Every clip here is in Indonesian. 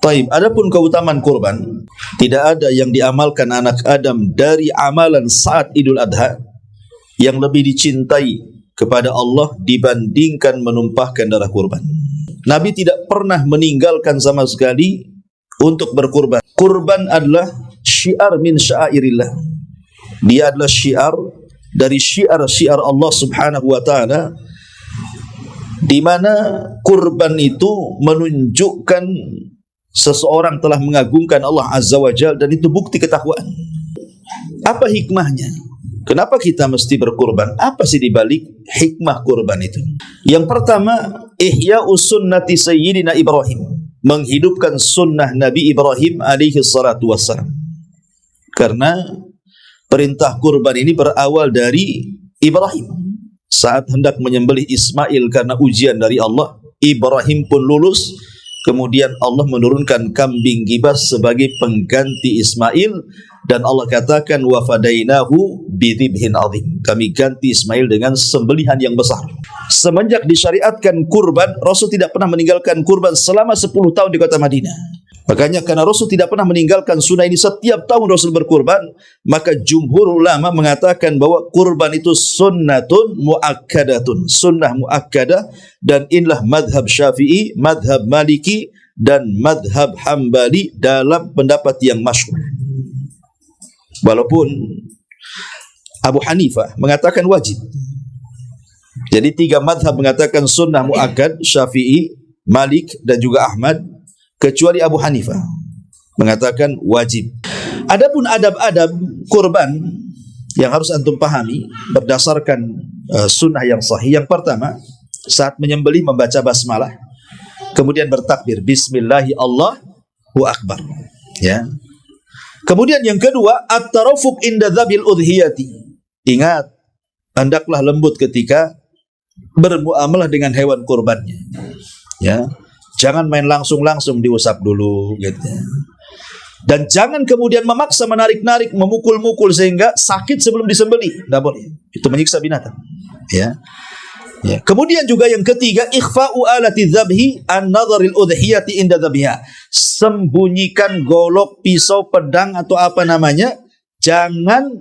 Taib, adapun keutamaan kurban, tidak ada yang diamalkan anak Adam dari amalan saat Idul Adha yang lebih dicintai kepada Allah dibandingkan menumpahkan darah kurban. Nabi tidak pernah meninggalkan sama sekali untuk berkurban. Kurban adalah syiar min syairillah. Dia adalah syiar dari syiar-syiar Allah Subhanahu wa taala, di mana kurban itu menunjukkan seseorang telah mengagungkan Allah Azza wa Jalla, dan itu bukti ketakwaan. Apa hikmahnya? Kenapa kita mesti berkurban? Apa sih dibalik hikmah kurban itu? Yang pertama, ihya'us sunnati sayyidina Ibrahim, menghidupkan sunnah Nabi Ibrahim alaihi salatu wassalam. Karena perintah kurban ini berawal dari Ibrahim. Saat hendak menyembelih Ismail karena ujian dari Allah, Ibrahim pun lulus. Kemudian Allah menurunkan kambing gibas sebagai pengganti Ismail, dan Allah katakan wa fadainahu bidhibhin azim. Kami ganti Ismail dengan sembelihan yang besar. Semenjak disyariatkan kurban, Rasul tidak pernah meninggalkan kurban selama 10 tahun di kota Madinah. Makanya karena Rasul tidak pernah meninggalkan sunnah ini, setiap tahun Rasul berkurban, maka jumhur ulama mengatakan bahwa kurban itu sunnatun muakkadatun, sunnah muakkadah, dan inilah madhab Syafi'i, madhab Maliki, dan madhab Hambali dalam pendapat yang masyhur. Walaupun Abu Hanifah mengatakan wajib. Jadi 3 madhab mengatakan sunnah muakkad, Syafi'i, Malik, dan juga Ahmad, kecuali Abu Hanifah mengatakan wajib. Adapun adab-adab kurban yang harus antum pahami berdasarkan sunnah yang sahih. Yang pertama, saat menyembelih membaca basmalah, kemudian bertakbir bismillahi Allahu akbar, ya. Kemudian yang kedua, at-tarafuq inda dzabil udhiyati. Ingat, hendaklah lembut ketika bermuamalah dengan hewan kurbannya, ya. Jangan main langsung-langsung, diusap dulu gitu. Dan jangan kemudian memaksa menarik-narik, memukul-mukul sehingga sakit sebelum disembelih. Tidak boleh. Itu menyiksa binatang. Ya. Ya. Kemudian juga yang ketiga, ikhfa'u alati dzabhi an-nadharil udhiyati inda dzabhiha. Sembunyikan golok, pisau, pedang atau apa namanya, jangan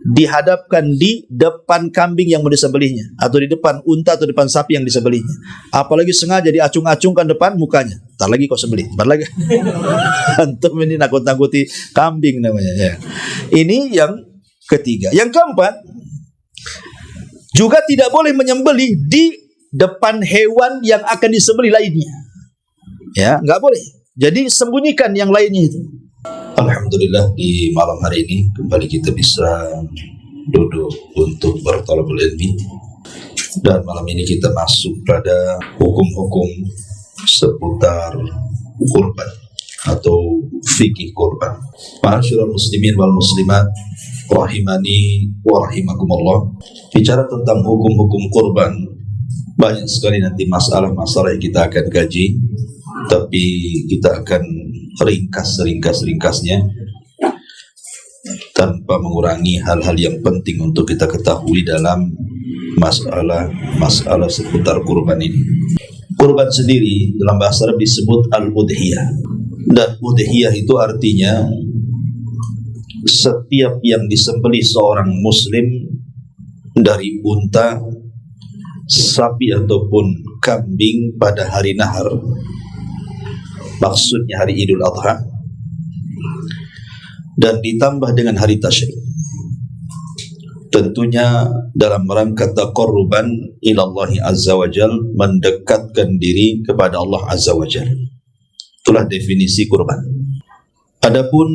dihadapkan di depan kambing yang mau disembelihnya, atau di depan unta atau depan sapi yang disembelihnya. Apalagi sengaja diacung-acungkan depan mukanya. Entar lagi kau sembelih, entar lagi. Antum ini nakut-nakuti kambing namanya, ya. Ini yang ketiga. Yang keempat, juga tidak boleh menyembelih di depan hewan yang akan disembelih lainnya. Ya, enggak boleh. Jadi sembunyikan yang lainnya itu. Alhamdulillah, di malam hari ini kembali kita bisa duduk untuk bertalabul ilmi, dan malam ini kita masuk pada hukum-hukum seputar kurban atau fikih kurban. Ma'asyiral muslimin wal muslimat rahimani wa rahimakumullah. Bicara tentang hukum-hukum kurban, banyak sekali nanti masalah-masalah yang kita akan kaji, tapi kita akan ringkas-ringkasnya tanpa mengurangi hal-hal yang penting untuk kita ketahui dalam masalah seputar kurban ini. Kurban sendiri dalam bahasa Arab disebut al-udhiyah, dan udhiyah itu artinya setiap yang disembelih seorang muslim dari unta, sapi ataupun kambing pada hari nahar, maksudnya hari Idul Adha, dan ditambah dengan hari tasyrik, tentunya dalam rangka taqarruban ila Allah Azza wa Jalla, mendekatkan diri kepada Allah Azza wa Jalla. Itulah definisi kurban. Adapun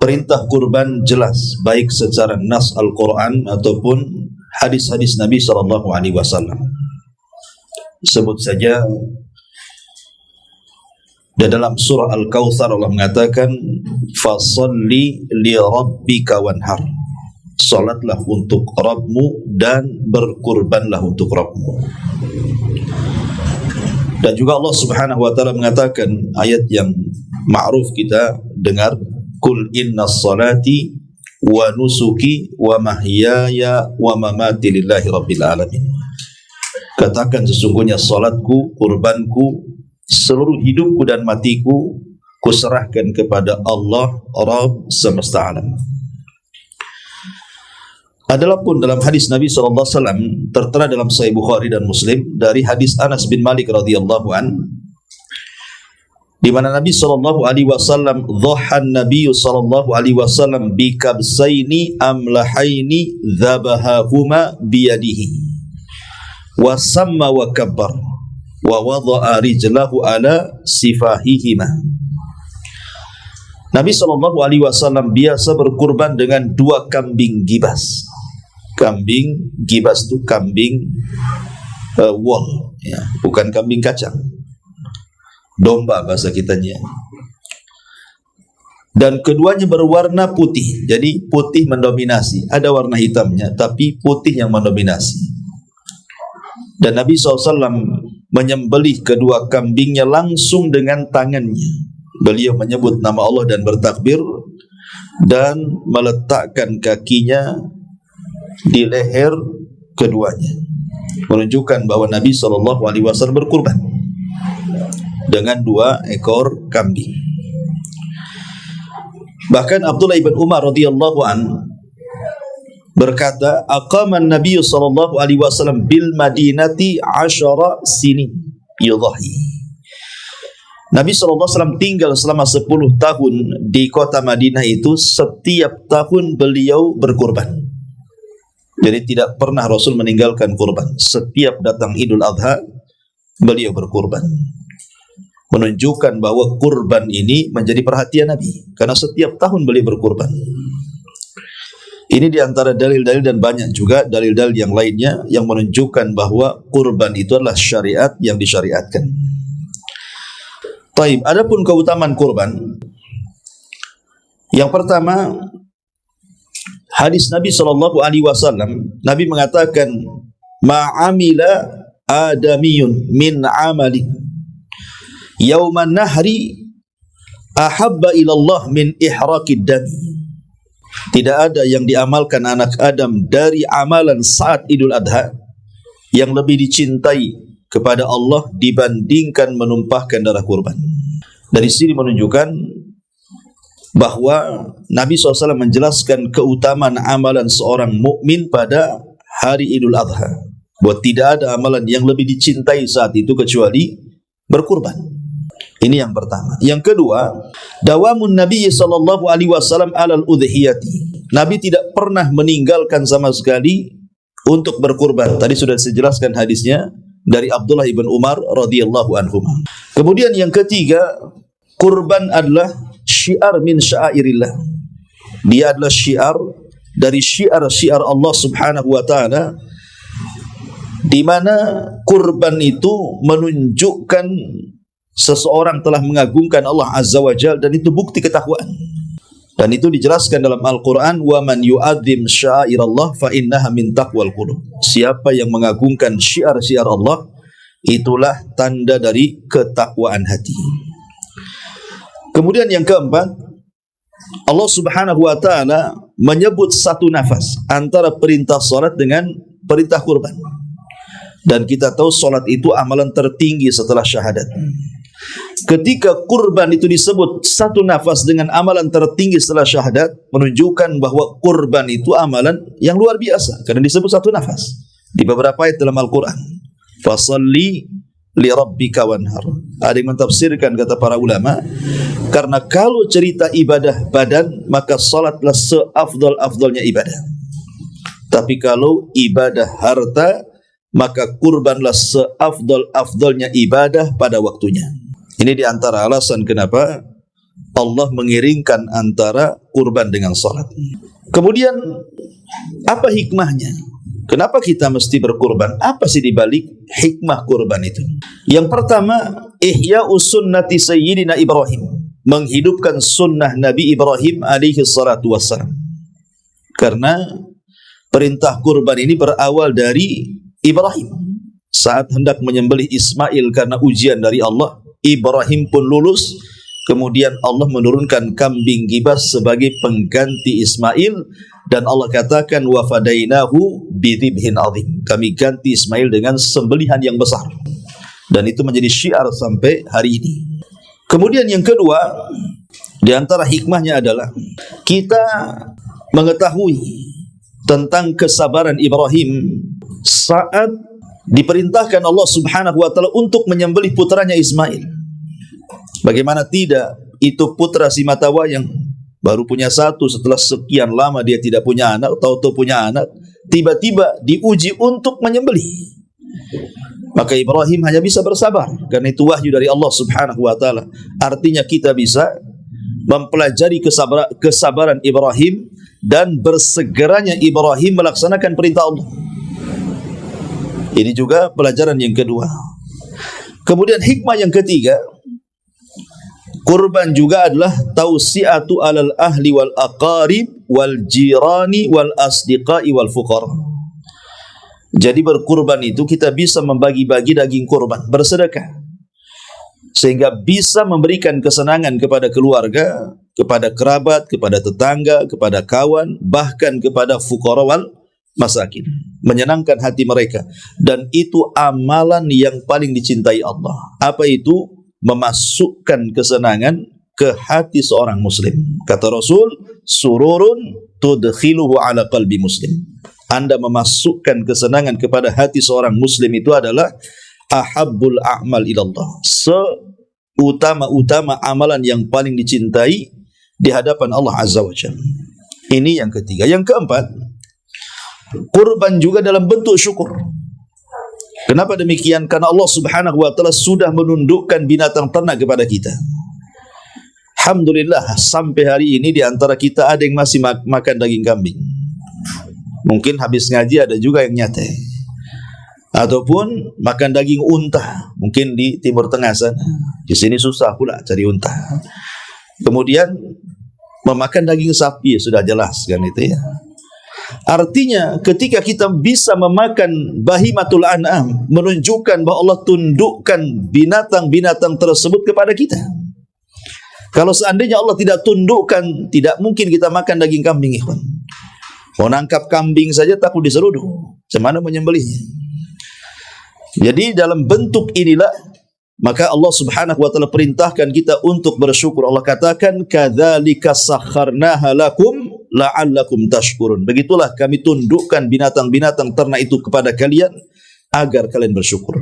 perintah kurban jelas baik secara nas Al-Quran ataupun hadis-hadis Nabi SAW. Sebut saja dan dalam surah Al-Kautsar Allah mengatakan fasalli li rabbika wanhar, salatlah untuk Rabbmu dan berkurbanlah untuk Rabbmu. Dan juga Allah Subhanahu wa taala mengatakan ayat yang ma'ruf kita dengar, kul inna salati wa nusuki wa mahyaya wa mamati lillahi rabbil alamin. Katakan sesungguhnya salatku, kurbanku, seluruh hidupku dan matiku kuserahkan kepada Allah Rabb semesta alam. Adalah pun dalam hadis Nabi SAW tertera dalam Sahih Bukhari dan Muslim dari hadis Anas bin Malik radhiyallahu an, di mana Nabi SAW dhahan Nabi SAW bi kabsaini amlahaini dzabahahuma biyadihi wa samma wa kabbar wa wada'a rijlahu ala sifahihima. Nabi SAW biasa berkurban dengan 2 kambing gibas. Kambing gibas itu kambing wol, ya, bukan kambing kacang, domba bahasa kitanya. Dan keduanya berwarna putih, jadi putih mendominasi. Ada warna hitamnya, tapi putih yang mendominasi. Dan Nabi SAW menyembelih kedua kambingnya langsung dengan tangannya. Beliau menyebut nama Allah dan bertakbir dan meletakkan kakinya di leher keduanya, menunjukkan bahwa Nabi SAW berkurban dengan 2 ekor kambing. Bahkan Abdullah ibn Umar radhiyallahu an berkata, aqaman Nabi SAW bil Madinati 10 sinin yudhahi. Nabi SAW tinggal selama 10 tahun di kota Madinah itu, setiap tahun beliau berkurban. Jadi tidak pernah Rasul meninggalkan kurban. Setiap datang Idul Adha, beliau berkurban. Menunjukkan bahwa kurban ini menjadi perhatian Nabi, karena setiap tahun beliau berkurban. Ini diantara dalil-dalil, dan banyak juga dalil-dalil yang lainnya yang menunjukkan bahwa kurban itu adalah syariat yang disyariatkan. Taib, adapun keutamaan kurban, yang pertama, hadis Nabi SAW, Nabi mengatakan, ma'amila adamiyun min amali yawman nahri ahabba ilallah min ihraqid dami. Tidak ada yang diamalkan anak Adam dari amalan saat Idul Adha yang lebih dicintai kepada Allah dibandingkan menumpahkan darah kurban. Dari sini menunjukkan bahwa Nabi SAW menjelaskan keutamaan amalan seorang mukmin pada hari Idul Adha, bahwa tidak ada amalan yang lebih dicintai saat itu kecuali berkurban. Ini yang pertama. Yang kedua, dawamun Nabi SAW alal udhiyati. Nabi tidak pernah meninggalkan sama sekali untuk berkurban. Tadi sudah saya jelaskan hadisnya dari Abdullah ibn Umar radhiyallahu anhu. Kemudian yang ketiga, kurban adalah syiar min syairillah. Dia adalah syiar dari syiar-syiar Allah Subhanahu wa taala, di mana kurban itu menunjukkan seseorang telah mengagungkan Allah Azza wa Jalla, dan itu bukti ketakwaan. Dan itu dijelaskan dalam Al-Quran, wa man yu'adzim syairallah fa innaha min taqwal qulub. Siapa yang mengagungkan syiar-syiar Allah, itulah tanda dari ketakwaan hati. Kemudian yang keempat, Allah Subhanahu wa taala menyebut satu nafas antara perintah salat dengan perintah kurban. Dan kita tahu salat itu amalan tertinggi setelah syahadat. Ketika kurban itu disebut satu nafas dengan amalan tertinggi setelah syahadat, menunjukkan bahwa kurban itu amalan yang luar biasa karena disebut satu nafas di beberapa ayat dalam Al-Quran. Fasalli li rabbika wanhar. Ada yang mentafsirkan, kata para ulama, karena kalau cerita ibadah badan, maka salatlah seafdal-afdalnya ibadah. Tapi kalau ibadah harta, maka kurbanlah seafdal-afdalnya ibadah pada waktunya. Ini di antara alasan kenapa Allah mengiringkan antara kurban dengan salat. Kemudian apa hikmahnya? Kenapa kita mesti berkurban? Apa sih dibalik hikmah kurban itu? Yang pertama, ihya'us sunnati sayyidina Ibrahim, menghidupkan sunnah Nabi Ibrahim alaihi salatu wassalam. Karena perintah kurban ini berawal dari Ibrahim. Saat hendak menyembelih Ismail karena ujian dari Allah, Ibrahim pun lulus. Kemudian Allah menurunkan kambing gibas sebagai pengganti Ismail, dan Allah katakan wa fadainahu bidhibhin azim. Kami ganti Ismail dengan sembelihan yang besar. Dan itu menjadi syiar sampai hari ini. Kemudian yang kedua, di antara hikmahnya adalah kita mengetahui tentang kesabaran Ibrahim saat diperintahkan Allah Subhanahu wa taala untuk menyembelih putranya Ismail. Bagaimana tidak, itu putra si mata wayang, baru punya satu, setelah sekian lama dia tidak punya anak, tahu-tahu punya anak, tiba-tiba diuji untuk menyembelih. Maka Ibrahim hanya bisa bersabar, karena itu wahyu dari Allah Subhanahu wa taala. Artinya kita bisa mempelajari kesabaran Ibrahim dan bersegeranya Ibrahim melaksanakan perintah Allah. Ini juga pelajaran yang kedua. Kemudian hikmah yang ketiga, kurban juga adalah tausiatu alal ahli wal aqarib wal jirani wal asdiqai wal fuqara. Jadi berkurban itu kita bisa membagi-bagi daging kurban, bersedekah, sehingga bisa memberikan kesenangan kepada keluarga, kepada kerabat, kepada tetangga, kepada kawan, bahkan kepada fuqara wal masakin, menyenangkan hati mereka. Dan itu amalan yang paling dicintai Allah. Apa itu? Memasukkan kesenangan ke hati seorang muslim. Kata Rasul, sururun tudkhiluhu ala qalbi muslim. Anda memasukkan kesenangan kepada hati seorang muslim itu adalah ahabbul a'mal ilallah, seutama-utama amalan yang paling dicintai di hadapan Allah Azza wa Jalla. Ini yang ketiga. Yang keempat, kurban juga dalam bentuk syukur. Kenapa demikian? Karena Allah Subhanahu wa taala sudah menundukkan binatang ternak kepada kita. Alhamdulillah, sampai hari ini di antara kita ada yang masih makan daging kambing. Mungkin habis ngaji ada juga yang nyate, ataupun makan daging unta. Mungkin di Timur Tengah sana, di sini susah pula cari unta. Kemudian memakan daging sapi, sudah jelas kan itu ya. Artinya ketika kita bisa memakan bahimatul an'am, menunjukkan bahwa Allah tundukkan binatang-binatang tersebut kepada kita. Kalau seandainya Allah tidak tundukkan, tidak mungkin kita makan daging kambing, ikhwan. Mau nangkap kambing saja takut diseruduk, bagaimana menyembelihnya? Jadi dalam bentuk inilah maka Allah Subhanahu wa taala perintahkan kita untuk bersyukur. Allah katakan, kadzalika sakharnaha lakum la'allakum tashkurun. Begitulah kami tundukkan binatang-binatang ternak itu kepada kalian agar kalian bersyukur.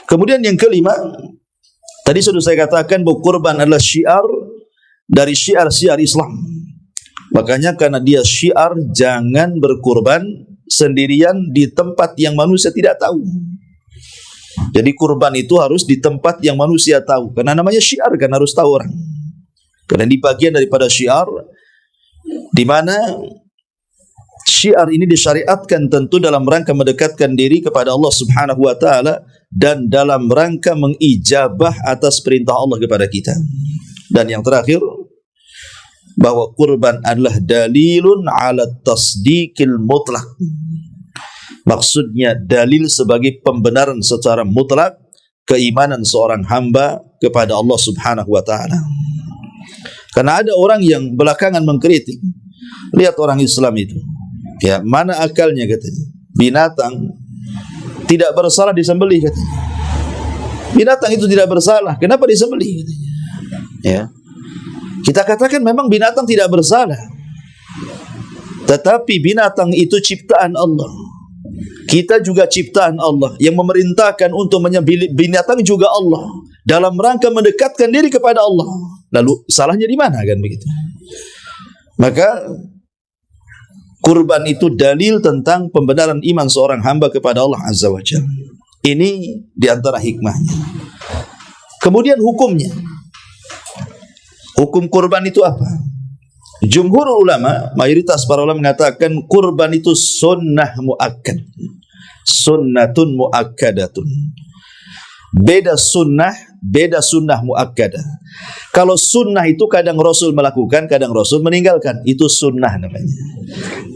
Kemudian yang kelima, tadi sudah saya katakan bahwa kurban adalah syiar dari syiar-syiar Islam. Makanya karena dia syiar, jangan berkurban sendirian di tempat yang manusia tidak tahu. Jadi kurban itu harus di tempat yang manusia tahu. Karena namanya syiar, kan harus tahu orang. Karena ini bagian daripada syiar, di mana syiar ini disyariatkan tentu dalam rangka mendekatkan diri kepada Allah Subhanahu wa taala dan dalam rangka mengijabah atas perintah Allah kepada kita. Dan yang terakhir, bahwa kurban adalah dalilun ala tasdiqil mutlak. Maksudnya dalil sebagai pembenaran secara mutlak keimanan seorang hamba kepada Allah Subhanahu wa taala. Karena ada orang yang belakangan mengkritik, lihat orang Islam itu, ya, mana akalnya katanya. Binatang tidak bersalah disembelih katanya. Binatang itu tidak bersalah, kenapa disembelih katanya? Ya. Kita katakan memang binatang tidak bersalah, tetapi binatang itu ciptaan Allah. Kita juga ciptaan Allah. Yang memerintahkan untuk menyembelih binatang juga Allah, dalam rangka mendekatkan diri kepada Allah. Lalu salahnya di mana kan begitu? Maka kurban itu dalil tentang pembenaran iman seorang hamba kepada Allah Azza wa Jalla. Ini diantara hikmahnya. Kemudian hukumnya. Hukum kurban itu apa? Jumhur ulama, mayoritas para ulama mengatakan kurban itu sunnah muakkad. Sunnatun muakkadatun. Beda sunnah muakkadah. Kalau sunnah itu kadang Rasul melakukan, kadang Rasul meninggalkan, itu sunnah namanya.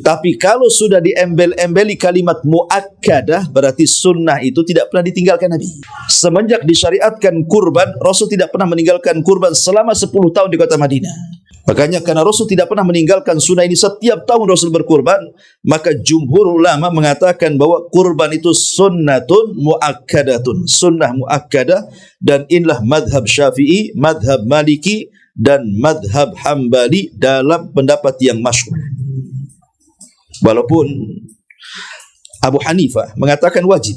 Tapi kalau sudah diembel-embeli kalimat muakkadah, berarti sunnah itu tidak pernah ditinggalkan Nabi. Semenjak disyariatkan kurban, Rasul tidak pernah meninggalkan kurban selama 10 tahun di kota Madinah. Makanya karena Rasul tidak pernah meninggalkan sunnah ini, setiap tahun Rasul berkurban, maka jumhur ulama mengatakan bahwa kurban itu sunnatun muakkadatun, sunnah muakkadah, dan inilah madhab Syafi'i, madhab Maliki, dan madhab Hambali dalam pendapat yang masyhur. Walaupun Abu Hanifah mengatakan wajib.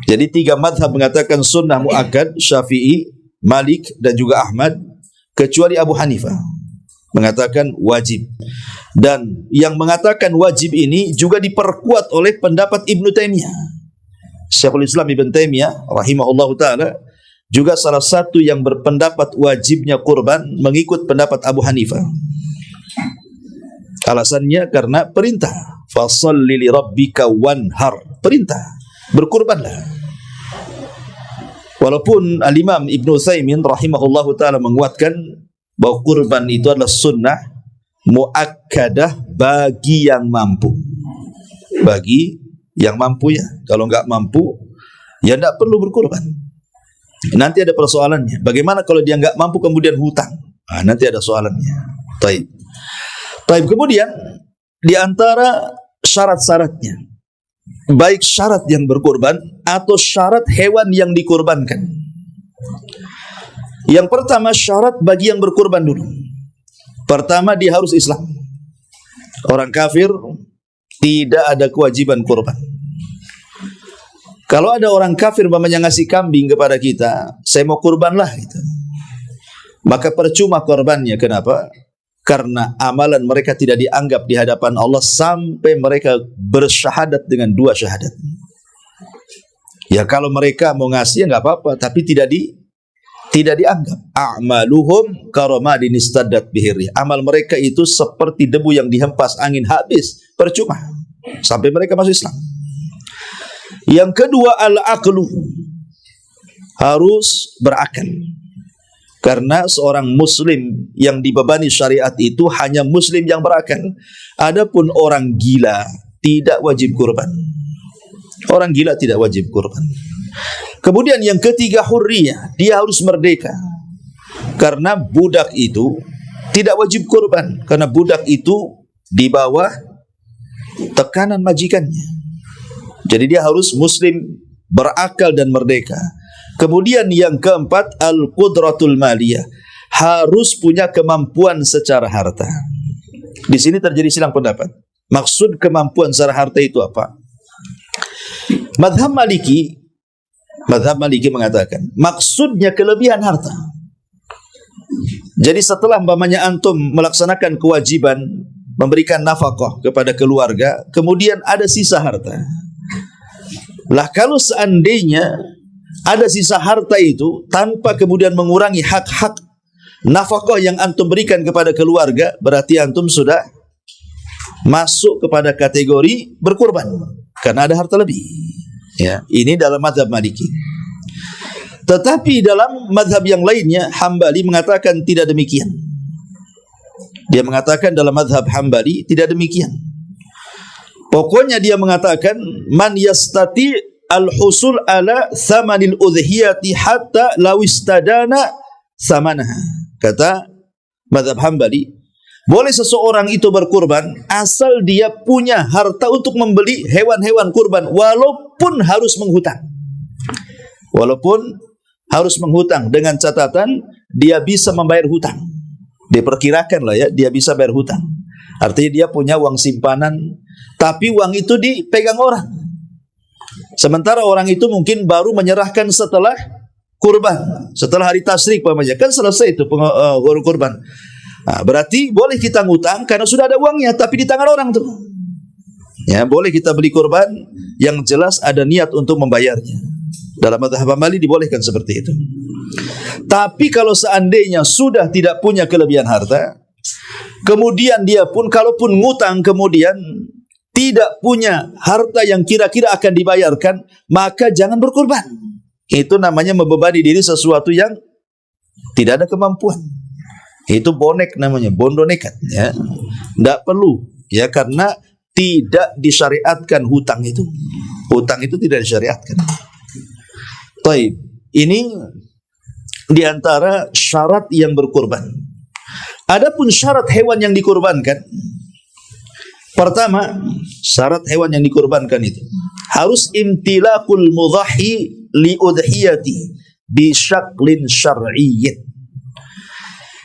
Jadi 3 madhab mengatakan sunnah muakkad, Syafi'i, Malik, dan juga Ahmad, kecuali Abu Hanifah mengatakan wajib. Dan yang mengatakan wajib ini juga diperkuat oleh pendapat Ibn Taimiyah. Syekhul Islam Ibn Taimiyah rahimahullahu ta'ala juga salah satu yang berpendapat wajibnya kurban mengikut pendapat Abu Hanifah. Alasannya karena perintah, fasholli li rabbika wanhar, perintah, berkurbanlah. Walaupun Al-Imam Ibn Utsaimin rahimahullahu ta'ala menguatkan bahwa kurban itu adalah sunnah muakkadah bagi yang mampu. Bagi yang mampu ya. Kalau enggak mampu, ya enggak perlu berkurban. Nanti ada persoalannya. Bagaimana kalau dia enggak mampu kemudian hutang? Nanti ada soalannya. Taib. Kemudian di antara syarat-syaratnya, baik syarat yang berkurban atau syarat hewan yang dikurbankan. Yang pertama, syarat bagi yang berkurban dulu. Pertama, dia harus Islam. Orang kafir tidak ada kewajiban kurban. Kalau ada orang kafir umpamanya ngasih kambing kepada kita, saya mau kurbanlah gitu, maka percuma korbannya. Kenapa? Karena amalan mereka tidak dianggap di hadapan Allah sampai mereka bersyahadat dengan 2 syahadat. Ya kalau mereka mau ngasih ya nggak apa-apa, tapi tidak dianggap. A'maluhum karamadin istaddat bihirri. Amal mereka itu seperti debu yang dihempas angin, habis, percuma sampai mereka masuk Islam. Yang kedua, al-aqlu, harus berakal. Karena seorang muslim yang dibebani syariat itu hanya muslim yang berakal. Adapun orang gila tidak wajib kurban. Orang gila tidak wajib kurban. Kemudian yang ketiga, hurriyah, dia harus merdeka. Karena budak itu tidak wajib kurban, karena budak itu di bawah tekanan majikannya. Jadi dia harus muslim, berakal dan merdeka. Kemudian yang keempat, al-qudratul maliyah, harus punya kemampuan secara harta. Di sini terjadi silang pendapat. Maksud kemampuan secara harta itu apa? Madhab Maliki mengatakan maksudnya kelebihan harta. Jadi setelah umpamanya antum melaksanakan kewajiban memberikan nafkah kepada keluarga, kemudian ada sisa harta. Lah kalau seandainya ada sisa harta itu tanpa kemudian mengurangi hak-hak nafkah yang antum berikan kepada keluarga, berarti antum sudah masuk kepada kategori berkurban karena ada harta lebih. Ya, ini dalam mazhab Maliki. Tetapi dalam mazhab yang lainnya, Hambali mengatakan tidak demikian. Dia mengatakan dalam mazhab Hambali tidak demikian. Pokoknya dia mengatakan man yastati al-husul ala thamanil udhiyati hatta lawistadana thamanaha. Kata mazhab Hambali, boleh seseorang itu berkurban asal dia punya harta untuk membeli hewan-hewan kurban, walaupun harus menghutang. Walaupun harus menghutang, dengan catatan dia bisa membayar hutang. Diperkirakan lah ya, dia bisa bayar hutang. Artinya dia punya uang simpanan, tapi uang itu dipegang orang. Sementara orang itu mungkin baru menyerahkan setelah kurban, setelah hari tasyrik pamannya, kan selesai itu kurban. Nah, berarti boleh kita ngutang karena sudah ada uangnya, tapi di tangan orang tuh. Ya, boleh kita beli kurban yang jelas ada niat untuk membayarnya. Dalam mazhab Hambali dibolehkan seperti itu. Tapi kalau seandainya sudah tidak punya kelebihan harta, kemudian dia pun kalaupun ngutang kemudian tidak punya harta yang kira-kira akan dibayarkan, maka jangan berkurban. Itu namanya membebani diri sesuatu yang tidak ada kemampuan. Itu bonek namanya, bondo nekat ya. Tidak perlu ya, karena tidak disyariatkan hutang itu. Hutang itu tidak disyariatkan. Taib. Ini diantara syarat yang berkurban. Adapun syarat hewan yang dikurbankan, pertama, syarat hewan yang dikurbankan itu harus imtilakul mudhahi li udhiyati bi syaklin syar'iyyin.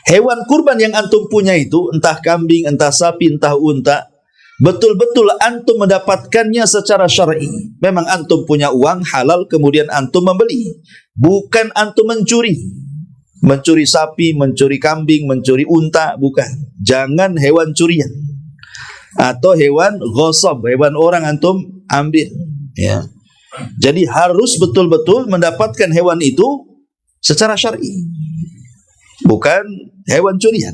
Hewan kurban yang antum punya itu, entah kambing, entah sapi, entah unta, betul-betul antum mendapatkannya secara syar'i. Memang antum punya uang halal, kemudian antum membeli. Bukan antum mencuri. Mencuri sapi, mencuri kambing, mencuri unta, bukan. Jangan hewan curian. Atau hewan ghasab, hewan orang antum ambil. Ya. Jadi harus betul-betul mendapatkan hewan itu secara syar'i. Bukan hewan curian.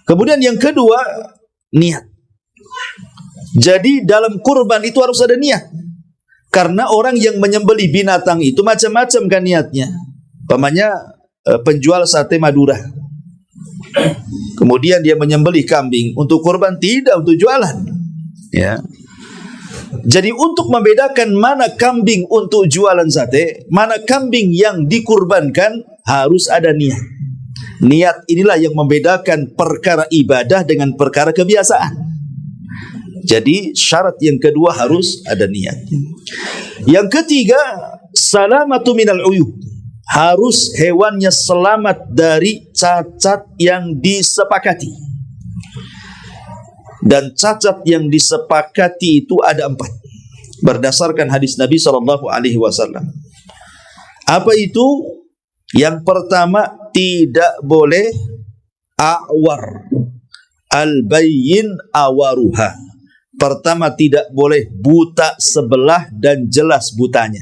Kemudian yang kedua, niat. Jadi dalam kurban itu harus ada niat. Karena orang yang menyembelih binatang itu macam-macam kan niatnya. Umpamanya penjual sate Madura. Kemudian dia menyembelih kambing untuk kurban, tidak untuk jualan. Ya. Jadi untuk membedakan mana kambing untuk jualan sate, mana kambing yang dikurbankan, harus ada niat. Niat inilah yang membedakan perkara ibadah dengan perkara kebiasaan. Jadi syarat yang kedua harus ada niat. Yang ketiga, salamatu minal uyub. Harus hewannya selamat dari cacat yang disepakati. Dan cacat yang disepakati itu ada 4. Berdasarkan hadis Nabi SAW. Apa itu? Yang pertama, tidak boleh awar. Al-bayyin awaruha. Pertama, tidak boleh buta sebelah dan jelas butanya.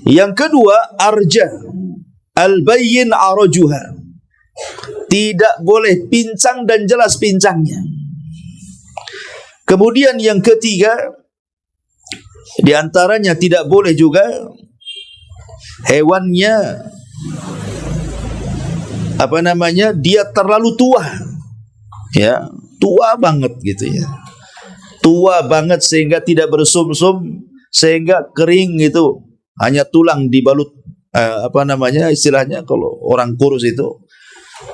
Yang kedua, arja. Al-bayyin arajuha. Tidak boleh pincang dan jelas pincangnya. Kemudian yang ketiga, di antaranya tidak boleh juga hewannya dia terlalu tua. Ya, tua banget gitu ya. Tua banget sehingga tidak bersumsum, sehingga kering gitu. Hanya tulang dibalut istilahnya kalau orang kurus itu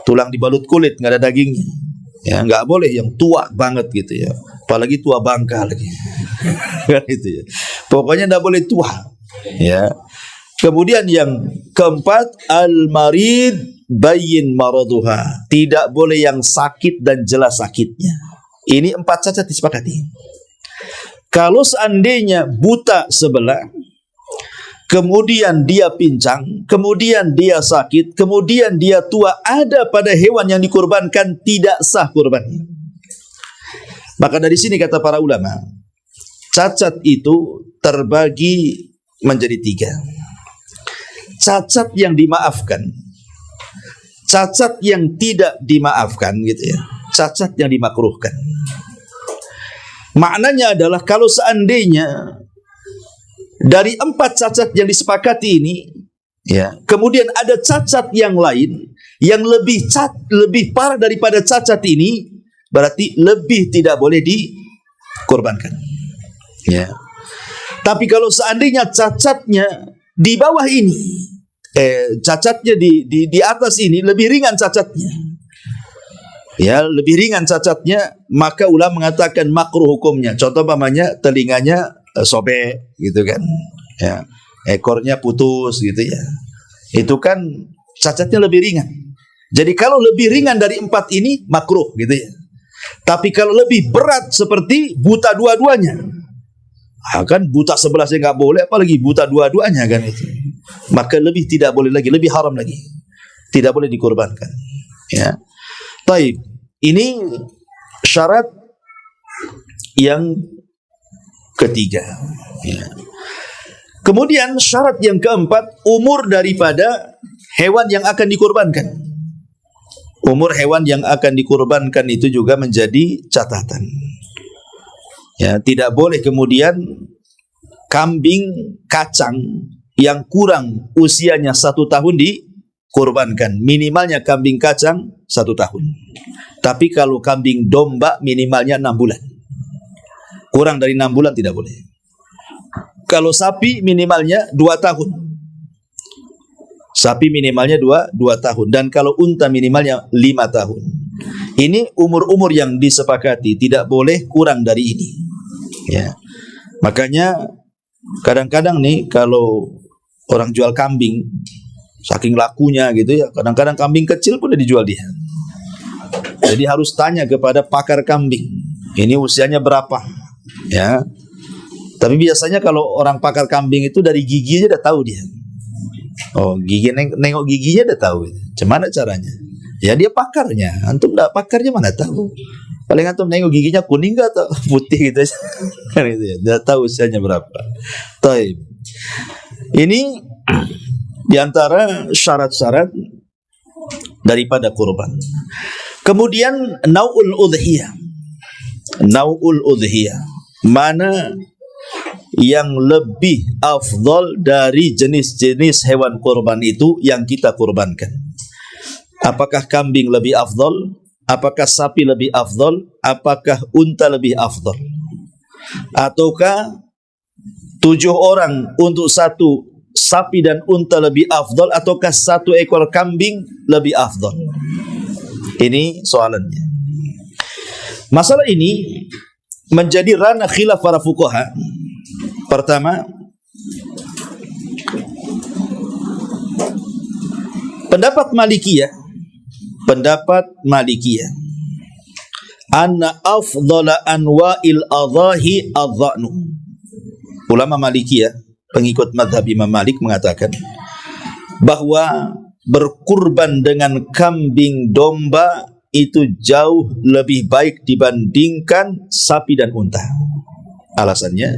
tulang dibalut kulit, nggak ada dagingnya. Ya, nggak boleh yang tua banget gitu ya. Apalagi tua bangka lagi. Kan itu ya. Pokoknya nggak boleh tua. Ya. Kemudian yang keempat, al-marid bayyin maraduha. Tidak boleh yang sakit dan jelas sakitnya. Ini 4 saja disepakati. Kalau seandainya buta sebelah, kemudian dia pincang, kemudian dia sakit, kemudian dia tua, ada pada hewan yang dikurbankan, tidak sah kurbannya. Maka dari sini kata para ulama, cacat itu terbagi menjadi 3. Cacat yang dimaafkan, cacat yang tidak dimaafkan gitu ya, cacat yang dimakruhkan. Maknanya adalah kalau seandainya dari 4 cacat yang disepakati ini, ya, kemudian ada cacat yang lain yang lebih parah daripada cacat ini, berarti lebih tidak boleh dikorbankan. Ya. Tapi kalau seandainya cacatnya di bawah ini, cacatnya di atas ini lebih ringan cacatnya, ya, lebih ringan cacatnya, maka ulama mengatakan makruh hukumnya. Contoh umpamanya telinganya sobek gitu kan, ya, ekornya putus gitu ya, itu kan cacatnya lebih ringan. Jadi kalau lebih ringan dari 4 ini makruh gitu ya. Tapi kalau lebih berat seperti buta dua-duanya, kan buta sebelah saya nggak boleh, apalagi buta dua-duanya kan itu, maka lebih tidak boleh lagi, lebih haram lagi, tidak boleh dikorbankan. Ya, baik, ini syarat yang ketiga. Ya. Kemudian syarat yang keempat, umur daripada hewan yang akan dikurbankan. Umur hewan yang akan dikurbankan itu juga menjadi catatan. Ya, tidak boleh kemudian kambing kacang yang kurang usianya 1 tahun dikurbankan. Minimalnya kambing kacang 1 tahun. Tapi kalau kambing domba minimalnya 6 bulan. Kurang dari 6 bulan tidak boleh. Kalau sapi minimalnya 2 tahun. Sapi minimalnya 2 tahun, dan kalau unta minimalnya 5 tahun. Ini umur-umur yang disepakati, tidak boleh kurang dari ini. Ya. Makanya kadang-kadang nih kalau orang jual kambing, saking lakunya gitu ya, kadang-kadang kambing kecil pun udah dijual dia. Jadi harus tanya kepada pakar kambing, ini usianya berapa, ya. Tapi biasanya kalau orang pakar kambing itu dari giginya udah tahu dia. Oh, gigi nengok giginya udah tahu. Gimana caranya? Ya dia pakarnya. Antum enggak pakarnya mana tahu. Paling antum nengok giginya kuning enggak atau putih gitu. Kan itu ya. Udah tahu usianya berapa. Taib. Ini di antara syarat-syarat daripada kurban. Kemudian nau'ul udhiyah. Nau'ul udhiyah. Mana yang lebih afdal dari jenis-jenis hewan kurban itu yang kita kurbankan? Apakah kambing lebih afdal? Apakah sapi lebih afdal? Apakah unta lebih afdal? Ataukah 7 orang untuk 1 sapi dan unta lebih afdal? Ataukah 1 ekor kambing lebih afdal? Ini soalannya. Masalah ini menjadi ranah khilaf para fuqaha. Pertama, pendapat Malikiyah anna afdhala anwa'il adhahi adh-dha'nu. Ulama Malikiyah, pengikut mazhab Imam Malik, mengatakan bahwa berkurban dengan kambing domba itu jauh lebih baik dibandingkan sapi dan unta. Alasannya,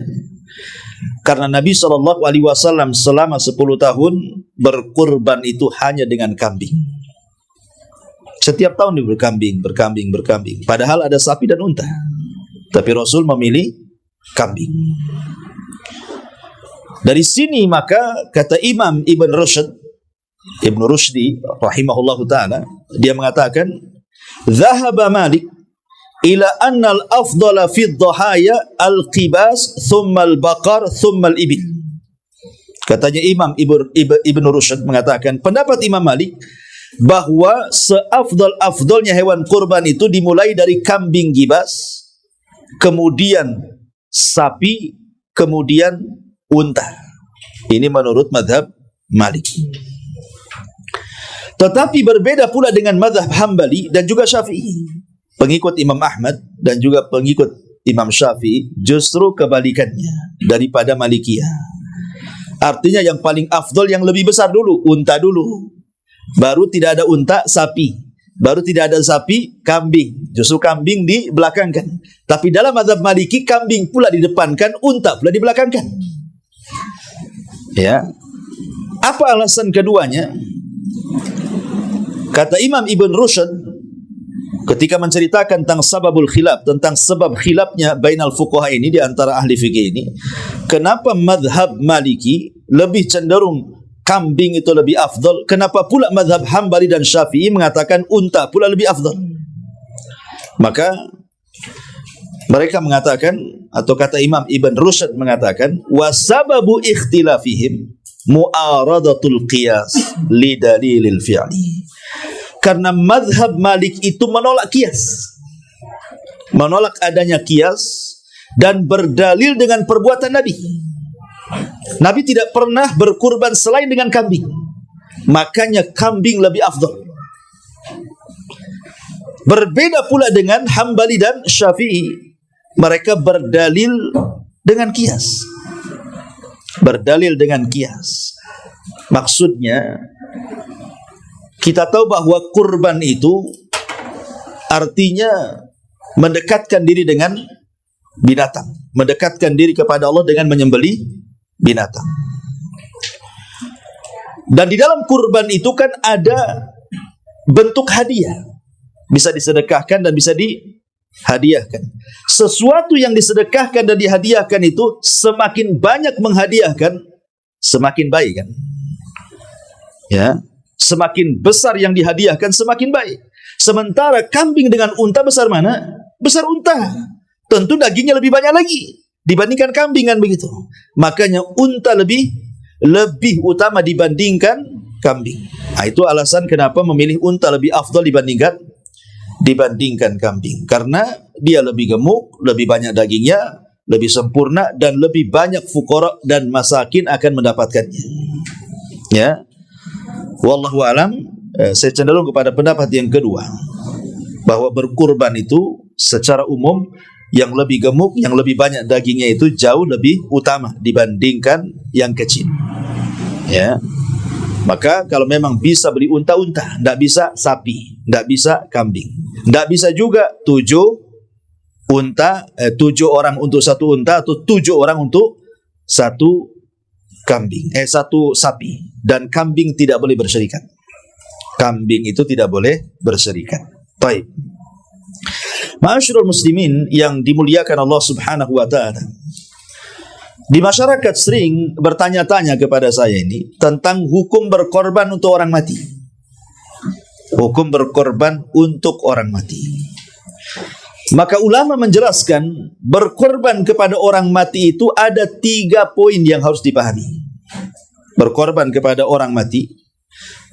karena Nabi SAW selama 10 tahun berkurban itu hanya dengan kambing. Setiap tahun dia berkambing. Padahal ada sapi dan unta, tapi Rasul memilih kambing. Dari sini maka kata Imam Ibn Rushdi rahimahullahu ta'ala, dia mengatakan, Zahaba Malik ila anna al-afdala fi dhahaya al-qibas thumma al-baqar thumma al-ibil. Katanya Imam Ibn Rushd mengatakan, pendapat Imam Malik bahwa seafdal-afdalnya hewan kurban itu dimulai dari kambing gibas, kemudian sapi, kemudian unta. Ini menurut mazhab Malik. Tetapi berbeda pula dengan mazhab Hambali dan juga Syafi'i. Pengikut Imam Ahmad dan juga pengikut Imam Syafi'i justru kebalikannya daripada Malikiyah. Artinya yang paling afdol, yang lebih besar dulu, unta dulu. Baru tidak ada unta, sapi. Baru tidak ada sapi, kambing. Justru kambing dibelakangkan. Tapi dalam mazhab Maliki, kambing pula didepankan, unta pula dibelakangkan. Ya. Apa alasan keduanya? Kata Imam Ibn Rushd ketika menceritakan tentang sababul khilaf, tentang sebab khilafnya bainal fuqaha ini, di antara ahli fikih ini, kenapa mazhab Maliki lebih cenderung kambing itu lebih afdal, kenapa pula mazhab Hambali dan Syafi'i mengatakan unta pula lebih afdal? Maka mereka mengatakan, atau kata Imam Ibn Rushd mengatakan, wasababu ikhtilafihim mu'aradatul qiyas li dalilil fi'li. Karena mazhab Malik itu menolak kias, menolak adanya kias, dan berdalil dengan perbuatan Nabi. Nabi tidak pernah berkurban selain dengan kambing, makanya kambing lebih afdal. Berbeda pula dengan Hambali dan Syafi'i, mereka berdalil dengan kias. Berdalil dengan kias. Maksudnya, kita tahu bahwa kurban itu artinya mendekatkan diri dengan binatang, mendekatkan diri kepada Allah dengan menyembelih binatang. Dan di dalam kurban itu kan ada bentuk hadiah, bisa disedekahkan dan bisa dihadiahkan. Sesuatu yang disedekahkan dan dihadiahkan itu semakin banyak menghadiahkan, semakin baik kan? Ya. Semakin besar yang dihadiahkan, semakin baik. Sementara kambing dengan unta, besar mana? Besar unta. Tentu dagingnya lebih banyak lagi dibandingkan kambing, kan begitu. Makanya unta lebih utama dibandingkan kambing. Nah, itu alasan kenapa memilih unta lebih afdal dibandingkan kambing, karena dia lebih gemuk, lebih banyak dagingnya, lebih sempurna, dan lebih banyak fuqara dan masakin akan mendapatkannya. Ya, wallahu alam. Saya cenderung kepada pendapat yang kedua, bahwa berkurban itu secara umum yang lebih gemuk, yang lebih banyak dagingnya itu jauh lebih utama dibandingkan yang kecil. Ya, maka kalau memang bisa beli unta-unta, tidak bisa sapi, tidak bisa kambing, tidak bisa juga 7 orang untuk 1 unta atau 7 orang untuk 1 kambing, 1 sapi. Dan kambing tidak boleh berserikat. Kambing itu tidak boleh berserikat. Baik. Ma'asyiral muslimin yang dimuliakan Allah Subhanahu wa taala. Di masyarakat sering bertanya-tanya kepada saya ini tentang hukum berkorban untuk orang mati. Hukum berkorban untuk orang mati. Maka ulama menjelaskan berkorban kepada orang mati itu ada 3 poin yang harus dipahami. Berkorban kepada orang mati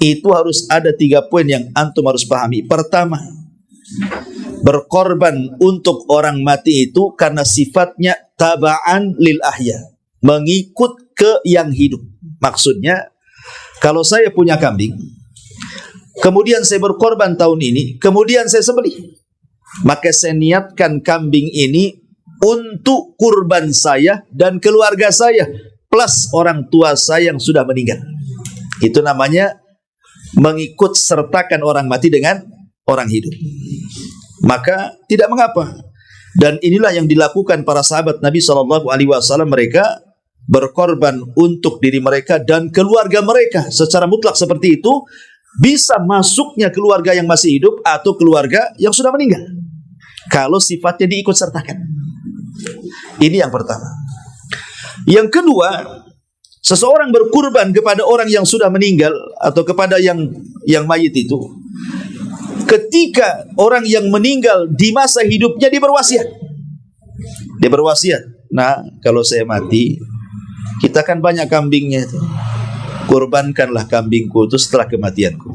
itu harus ada 3 poin yang antum harus pahami. Pertama, berkorban untuk orang mati itu karena sifatnya taba'an lil ahya, mengikut ke yang hidup. Maksudnya, kalau saya punya kambing, kemudian saya berkorban tahun ini, kemudian saya sembelih, maka saya niatkan kambing ini untuk kurban saya dan keluarga saya, plus orang tua saya yang sudah meninggal. Itu namanya mengikut sertakan orang mati dengan orang hidup. Maka tidak mengapa. Dan inilah yang dilakukan para sahabat Nabi SAW. Mereka berkorban untuk diri mereka dan keluarga mereka secara mutlak seperti itu. Bisa masuknya keluarga yang masih hidup atau keluarga yang sudah meninggal, kalau sifatnya diikut sertakan. Ini yang pertama. Yang kedua, seseorang berkurban kepada orang yang sudah meninggal atau kepada yang mayit itu ketika orang yang meninggal di masa hidupnya dia berwasiat. Dia berwasiat, nah kalau saya mati, kita kan banyak kambingnya itu, kurbankanlah kambingku itu setelah kematianku.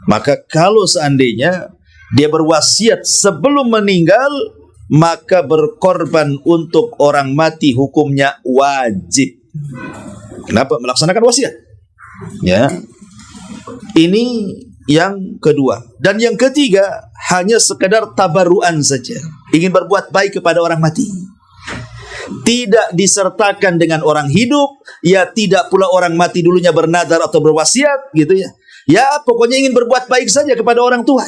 Maka kalau seandainya dia berwasiat sebelum meninggal, maka berkorban untuk orang mati hukumnya wajib. Kenapa? Melaksanakan wasiat. Ya. Ini yang kedua. Dan yang ketiga, hanya sekedar tabarruan saja, ingin berbuat baik kepada orang mati. Tidak disertakan dengan orang hidup, ya tidak pula orang mati dulunya bernadar atau berwasiat gitu ya. Ya pokoknya ingin berbuat baik saja kepada orang tua.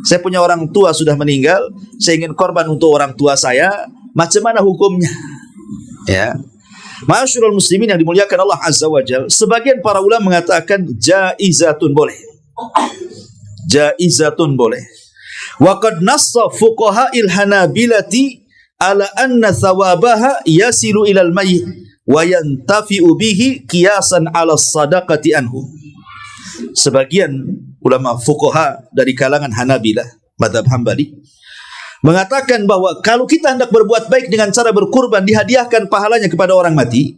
Saya punya orang tua sudah meninggal, saya ingin korban untuk orang tua saya, macam mana hukumnya? Ya. Ma'asyiral muslimin yang dimuliakan Allah Azza wa Jalla, sebagian para ulama mengatakan jaizatun, boleh. Jaizatun, boleh. Wa qad nassa fuqaha'il hanabilati ala anna thawabaha yasilu ilal mayyit wa yantafi'u bihi qiyasan ala sadaqati anhu. Sebagian ulama fuqaha dari kalangan Hanabilah, mazhab Hambali, mengatakan bahwa kalau kita hendak berbuat baik dengan cara berkurban, dihadiahkan pahalanya kepada orang mati,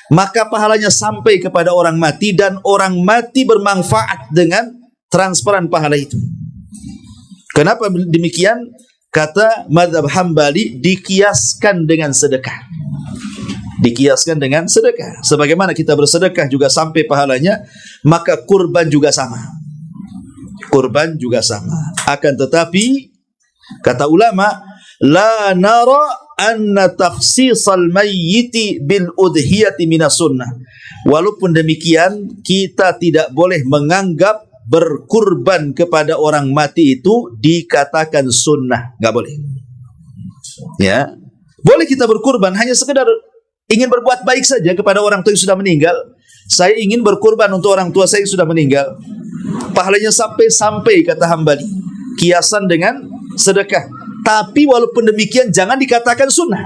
maka pahalanya sampai kepada orang mati dan orang mati bermanfaat dengan transferan pahala itu. Kenapa demikian? Kata mazhab Hambali, dikiaskan dengan sedekah. Dikiaskan dengan sedekah. Sebagaimana kita bersedekah juga sampai pahalanya, maka kurban juga sama. Kurban juga sama. Akan tetapi, kata ulama, la nara anna takhsisal mayyiti bil udhiyati minas sunnah. Walaupun demikian, kita tidak boleh menganggap berkurban kepada orang mati itu dikatakan sunnah. Enggak boleh. Ya. Boleh kita berkurban hanya sekedar ingin berbuat baik saja kepada orang tua yang sudah meninggal. Saya ingin berkurban untuk orang tua saya yang sudah meninggal. Pahalanya sampai kata Hambali. Kiasan dengan sedekah. Tapi walaupun demikian jangan dikatakan sunnah.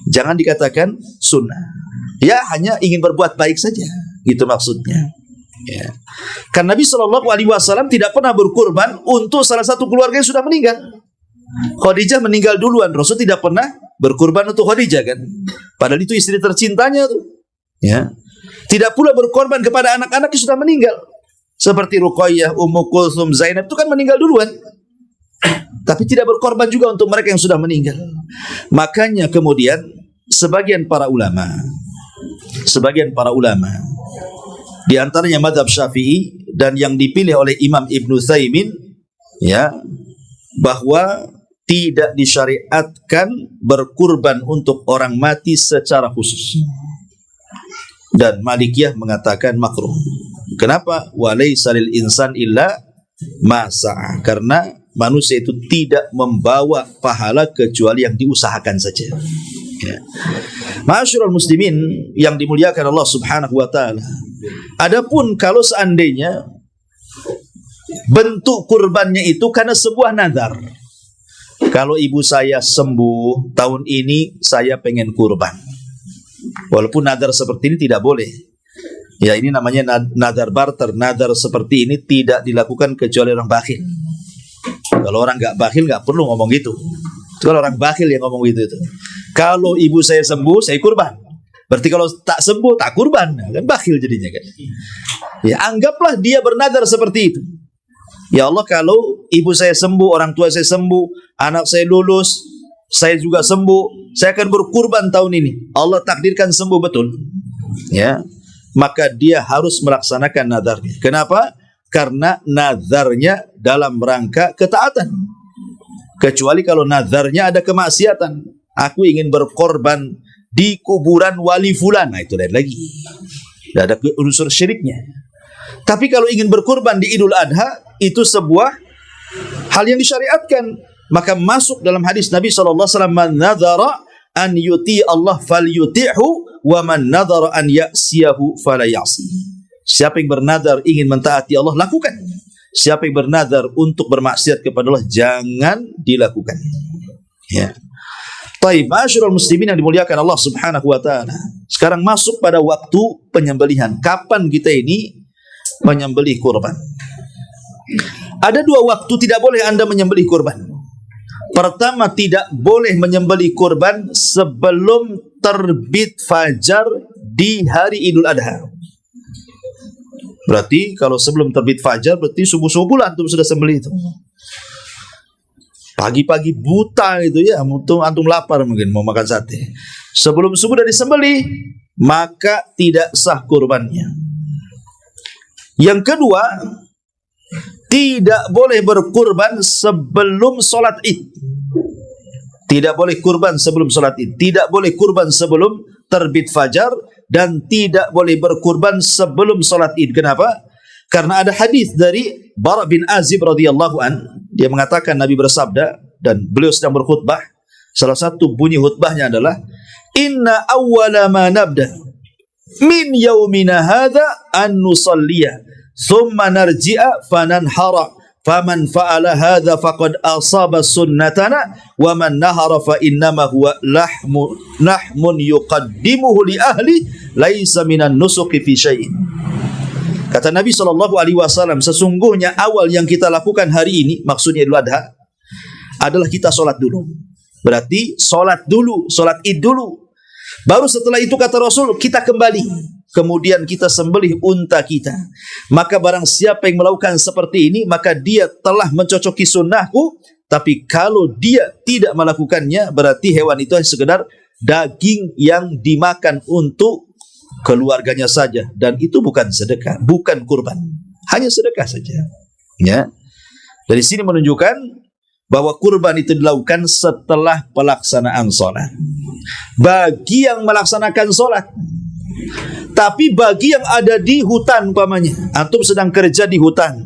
Jangan dikatakan sunnah. Ya hanya ingin berbuat baik saja. Gitu maksudnya. Ya. Karena Nabi SAW tidak pernah berkurban untuk salah satu keluarga yang sudah meninggal. Khadijah meninggal duluan, Rasul tidak pernah berkurban untuk Khadijah kan. Padahal itu istri tercintanya tuh. Ya. Tidak pula berkorban kepada anak-anak yang sudah meninggal. Seperti Ruqayyah, Ummu Kulthum, Zainab itu kan meninggal duluan. Tapi tidak berkorban juga untuk mereka yang sudah meninggal. Makanya kemudian sebagian para ulama di antaranya mazhab Syafi'i dan yang dipilih oleh Imam Ibnu Utsaimin, ya, bahwa tidak disyariatkan berkurban untuk orang mati secara khusus. Dan Malikiyah mengatakan makruh. Kenapa? Walaysa lil insan illa ma sa'a. Karena manusia itu tidak membawa pahala kecuali yang diusahakan saja. Ya. Ma'asyiral muslimin yang dimuliakan Allah Subhanahu wa taala. Adapun kalau seandainya bentuk kurbannya itu karena sebuah nazar. Kalau ibu saya sembuh tahun ini, saya pengen kurban. Walaupun nazar seperti ini tidak boleh. Ya, ini namanya nazar barter. Nazar seperti ini tidak dilakukan kecuali orang bakhil. Kalau orang nggak bakhil nggak perlu ngomong gitu. Kalau orang bakhil yang ngomong gitu itu. Kalau ibu saya sembuh, saya kurban. Berarti kalau tak sembuh, tak kurban. Kan bakhil jadinya kan. Ya, anggaplah dia bernazar seperti itu. Ya Allah, kalau ibu saya sembuh, orang tua saya sembuh, anak saya lulus, saya juga sembuh, saya akan berkurban tahun ini. Allah takdirkan sembuh betul. Ya, maka dia harus melaksanakan nazarnya. Kenapa? Karena nazarnya dalam rangka ketaatan. Kecuali kalau nazarnya ada kemaksiatan. Aku ingin berkorban di kuburan wali fulan. Nah, itu lain lagi. Tidak ada unsur syiriknya. Tapi kalau ingin berkorban di Idul Adha, itu sebuah hal yang disyariatkan. Maka masuk dalam hadis Nabi SAW, man nadhara an yuti Allah falyuti'hu wa man nadhara an ya'siyahu fala ya'si. Siapa yang bernazar ingin mentaati Allah, lakukan. Siapa yang bernazar untuk bermaksiat kepada Allah, jangan dilakukan. Ya. Taib, ma'asyiral muslimin yang dimuliakan Allah Subhanahu wa taala. Sekarang masuk pada waktu penyembelihan. Kapan kita ini menyembelih kurban? Ada dua waktu tidak boleh Anda menyembelih kurban. Pertama, tidak boleh menyembelih kurban sebelum terbit fajar di hari Idul Adha. Berarti kalau sebelum terbit fajar, berarti subuh-subuh bulan antum sudah sembelih itu. Pagi-pagi buta itu ya, antum lapar mungkin mau makan sate. Sebelum subuh sudah disembelih, maka tidak sah kurbannya. Yang kedua, tidak boleh berkurban sebelum sholat Id. Tidak boleh kurban sebelum sholat Id. Tidak boleh kurban sebelum terbit fajar. Dan tidak boleh berkurban sebelum sholat Id. Kenapa? Karena ada hadis dari Bara bin Azib radhiyallahu an. Dia mengatakan Nabi bersabda, dan beliau sedang berkhutbah. Salah satu bunyi khutbahnya adalah, Inna awwala ma nabda min yaumina hadha an nusalliya thumma narji'a fananhara faman fa'ala hadha faqad asaba sunnatana wa man nahara fa innama huwa lahmun yuqaddimuhu li ahli laisa minan nusuki fi syai'in. Kata Nabi SAW, sesungguhnya awal yang kita lakukan hari ini, maksudnya Idul Adha, adalah kita sholat dulu. Berarti sholat dulu, sholat Id dulu. Baru setelah itu kata Rasul, kita kembali. Kemudian kita sembelih unta kita. Maka barang siapa yang melakukan seperti ini, maka dia telah mencocoki sunnahku. Tapi kalau dia tidak melakukannya, berarti hewan itu hanya sekedar daging yang dimakan untuk keluarganya saja. Dan itu bukan sedekah, bukan kurban. Hanya sedekah saja. Ya. Dari sini menunjukkan bahwa kurban itu dilakukan setelah pelaksanaan sholat. Bagi yang melaksanakan sholat. Tapi bagi yang ada di hutan umpamanya, antum sedang kerja di hutan,